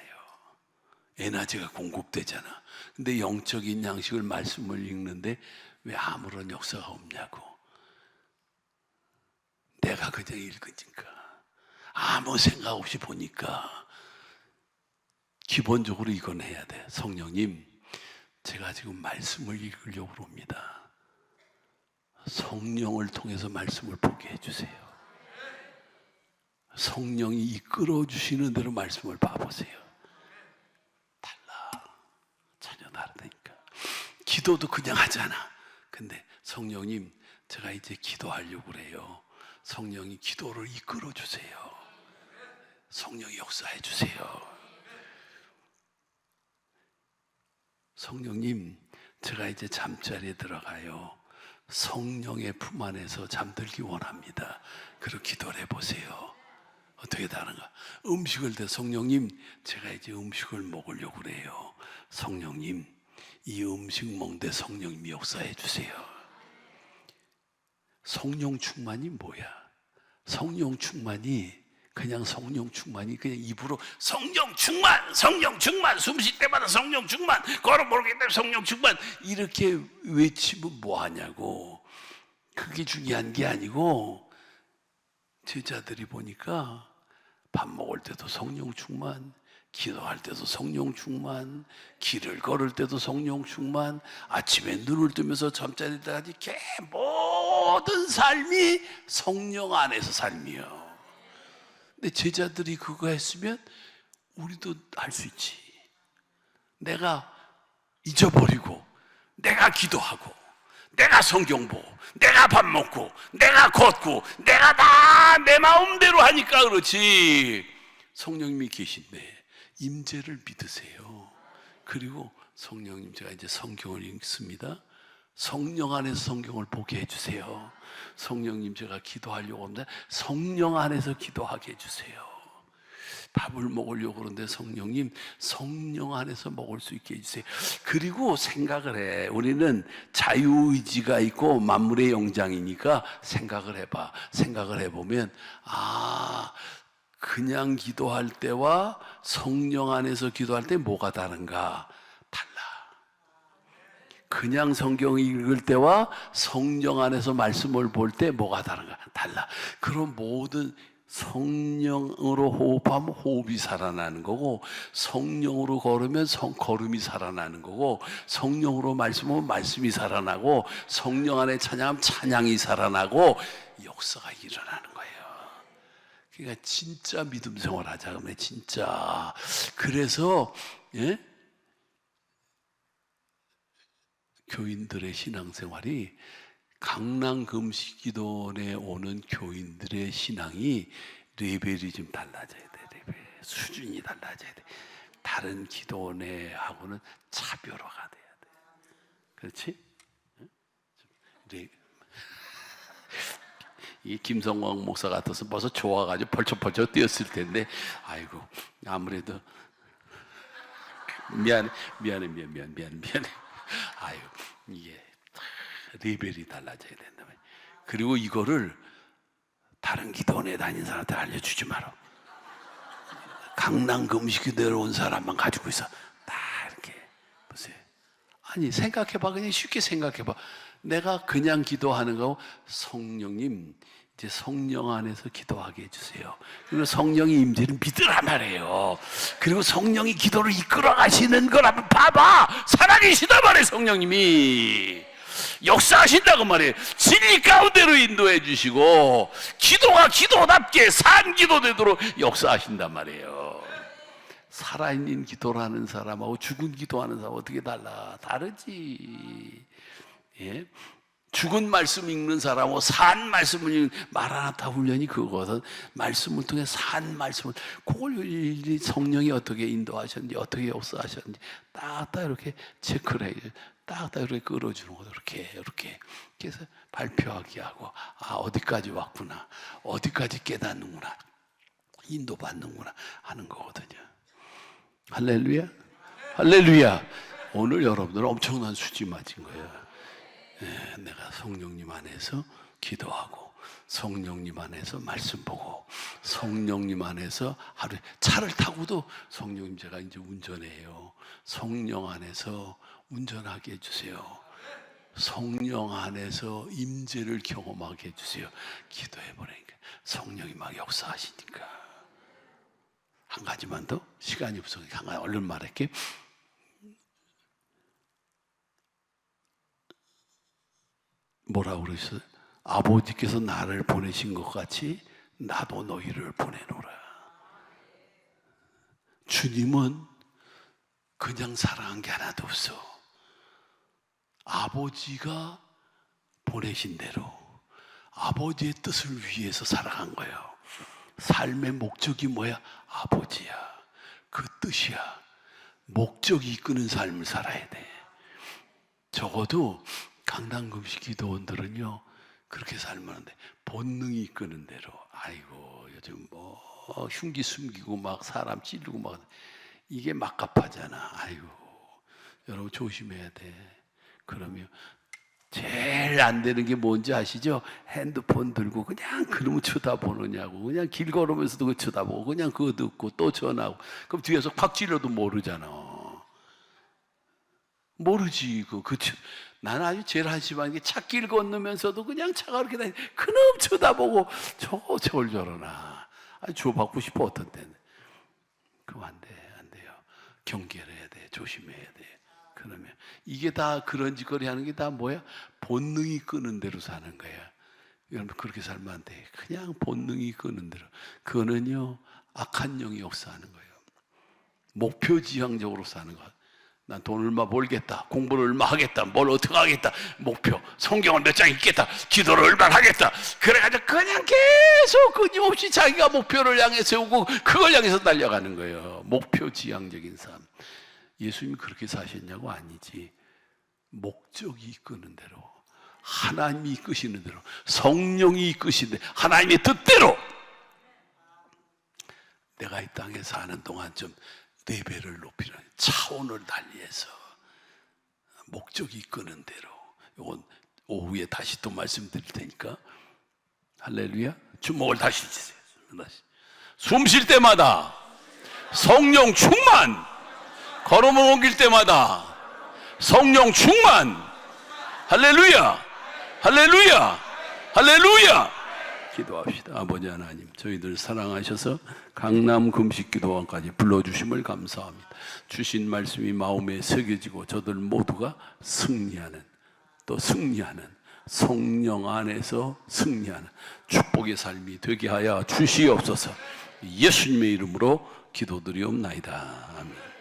에너지가 공급되잖아. 근데 영적인 양식을 말씀을 읽는데 왜 아무런 역사가 없냐고. 내가 그냥 읽으니까 아무 생각 없이 보니까 기본적으로 이건 해야 돼. 성령님 제가 지금 말씀을 읽으려고 합니다. 성령을 통해서 말씀을 보게 해주세요. 성령이 이끌어 주시는 대로 말씀을 봐보세요. 달라. 전혀 다르다니까. 기도도 그냥 하잖아. 근데 성령님 제가 이제 기도하려고 그래요. 성령이 기도를 이끌어 주세요. 성령이 역사해 주세요. 성령님 제가 이제 잠자리에 들어가요. 성령의 품 안에서 잠들기 원합니다. 그렇게 기도를 해보세요. 어떻게 다른가? 음식을 대 성령님 제가 이제 음식을 먹으려고 그래요. 성령님 이 음식 먹는데 성령님이 역사해 주세요. 성령 충만이 뭐야? 성령 충만이 그냥 입으로 성령 충만, 숨 쉴 때마다 성령 충만, 걸어 모르게 되면 성령 충만 이렇게 외치면 뭐 하냐고. 그게 중요한 게 아니고 제자들이 보니까 밥 먹을 때도 성령 충만, 기도할 때도 성령 충만, 길을 걸을 때도 성령 충만, 아침에 눈을 뜨면서 잠자리 때까지 모든 삶이 성령 안에서 삶이요. 근데 제자들이 그거 했으면 우리도 할 수 있지. 내가 잊어버리고 내가 기도하고, 내가 성경 보고, 내가 밥 먹고, 내가 걷고, 내가 다 내 마음대로 하니까 그렇지. 성령님이 계신데 임재를 믿으세요. 그리고 성령님, 제가 이제 성경을 읽습니다. 성령 안에서 성경을 보게 해주세요. 성령님, 제가 기도하려고 하는데 성령 안에서 기도하게 해주세요. 밥을 먹으려고 그러는데 성령님, 성령 안에서 먹을 수 있게 해주세요. 그리고 생각을 해. 우리는 자유의지가 있고 만물의 영장이니까 생각을 해봐. 생각을 해보면, 그냥 기도할 때와 성령 안에서 기도할 때 뭐가 다른가? 달라. 그냥 성경 읽을 때와 성령 안에서 말씀을 볼 때 뭐가 다른가? 달라. 그럼 모든 성령으로 호흡하면 호흡이 살아나는 거고, 성령으로 걸으면 걸음이 살아나는 거고, 성령으로 말씀하면 말씀이 살아나고, 성령 안에 찬양하면 찬양이 살아나고, 역사가 일어나는 거예요. 그러니까 진짜 믿음 생활하자. 그러면 진짜. 그래서 교인들의 신앙생활이, 강남 금식기도원에 오는 교인들의 신앙이 레벨이 좀 달라져야 돼. 레벨 수준이 달라져야 돼. 다른 기도원에 하고는 차별화가 돼야 돼. 그렇지? 이 김성광 목사 같아서 벌써 좋아가지고 펄쩍펄쩍 뛰었을 텐데, 아이고, 아무래도 미안해. 아유, 이게 레벨이 달라져야 된다. 그리고 이거를 다른 기도원에 다닌 사람한테 알려주지 마라. 강남 금식기도에 온 사람만 가지고 있어. 다 이렇게 보세요. 아니, 생각해봐. 그냥 쉽게 생각해봐. 내가 그냥 기도하는 거고, 성령님, 이제 성령 안에서 기도하게 해주세요. 그리고 성령의 임재를 믿으라 말이에요. 그리고 성령이 기도를 이끌어 가시는 걸 한번 봐봐. 살아계시단 말이에요. 성령님이 역사하신다고 말이에요. 진리 가운데로 인도해 주시고, 기도가 기도답게 산 기도 되도록 역사하신단 말이에요. 살아있는 기도를 사람하고 죽은 기도하는 사람 어떻게 달라? 다르지. 예? 죽은 말씀 읽는 사람하고 산 말씀을 읽는, 마라나타 훈련이 그거거든. 말씀을 통해 산 말씀을, 그걸 성령이 어떻게 인도하셨는지, 어떻게 역사하셨는지 딱딱 이렇게 체크를 해. 딱딱 이렇게 끌어주는 거죠. 이렇게. 그래서 발표하게 하고, 어디까지 왔구나, 어디까지 깨닫는구나, 인도받는구나 하는 거거든요. 할렐루야. 할렐루야. 오늘 여러분들은 엄청난 수지 맞은 거예요. 내가 성령님 안에서 기도하고, 성령님 안에서 말씀 보고, 성령님 안에서 하루에 차를 타고도 성령님, 제가 이제 운전해요. 성령 안에서 운전하게 해주세요. 성령 안에서 임재를 경험하게 해주세요. 기도해보니까 성령이 막 역사하시니까. 한 가지만 더, 시간이 없으니까 한 가지 얼른 말할게. 뭐라고 그러셨어요? 아버지께서 나를 보내신 것 같이 나도 너희를 보내노라. 주님은 그냥 사랑한 게 하나도 없어. 아버지가 보내신 대로 아버지의 뜻을 위해서 살아간 거예요. 삶의 목적이 뭐야? 아버지야. 그 뜻이야. 목적이 이끄는 삶을 살아야 돼. 적어도 강남금식기도원들은요 그렇게 살면는데, 본능이 이끄는 대로. 아이고, 요즘 뭐 흉기 숨기고 막 사람 찌르고 막, 이게 막갑하잖아. 아이고, 여러분 조심해야 돼. 그러면 제일 안 되는 게 뭔지 아시죠? 핸드폰 들고 그냥 그놈을 쳐다보느냐고. 그냥 길 걸으면서도 그거 쳐다보고, 그냥 그거 듣고 또 전화하고. 그럼 뒤에서 콱 찔러도 모르잖아. 모르지. 나는 아주 제일 한심한 게, 차길 건너면서도 그냥 차가 이렇게 다니, 그놈 쳐다보고 저걸 저러나. 아주 줘받고 싶어, 어떤 때는. 그럼 안 돼요. 경계를 해야 돼. 조심해야 돼. 그러면 이게 다 그런 짓거리 하는 게 다 뭐야? 본능이 끄는 대로 사는 거야. 여러분, 그렇게 살면 안 돼. 그냥 본능이 끄는 대로. 그거는요, 악한 영이 역사하는 거예요. 목표지향적으로 사는 거. 난 돈 얼마 벌겠다, 공부를 얼마 하겠다, 뭘 어떻게 하겠다, 목표, 성경을 몇 장 읽겠다, 기도를 얼마나 하겠다. 그래가지고 그냥 계속 끊임없이 자기가 목표를 향해 세우고 그걸 향해서 달려가는 거예요. 목표 지향적인 삶. 예수님이 그렇게 사셨냐고? 아니지. 목적이 이끄는 대로, 하나님이 이끄시는 대로, 성령이 이끄시는 대로, 하나님의 뜻대로 내가 이 땅에 사는 동안 좀 레벨을 높이라는 차원을 달리해서 목적이 이끄는 대로. 이건 오후에 다시 또 말씀드릴 테니까. 할렐루야. 주목을 다시 주세요. 숨 쉴 때마다 성령 충만, 걸음을 옮길 때마다 성령 충만. 할렐루야, 할렐루야, 할렐루야. 기도합시다. 아버지 하나님, 저희들 사랑하셔서 강남 금식기도원까지 불러주심을 감사합니다. 주신 말씀이 마음에 새겨지고 저들 모두가 승리하는, 또 승리하는, 성령 안에서 승리하는 축복의 삶이 되게 하여 주시옵소서. 예수님의 이름으로 기도드리옵나이다. 아멘.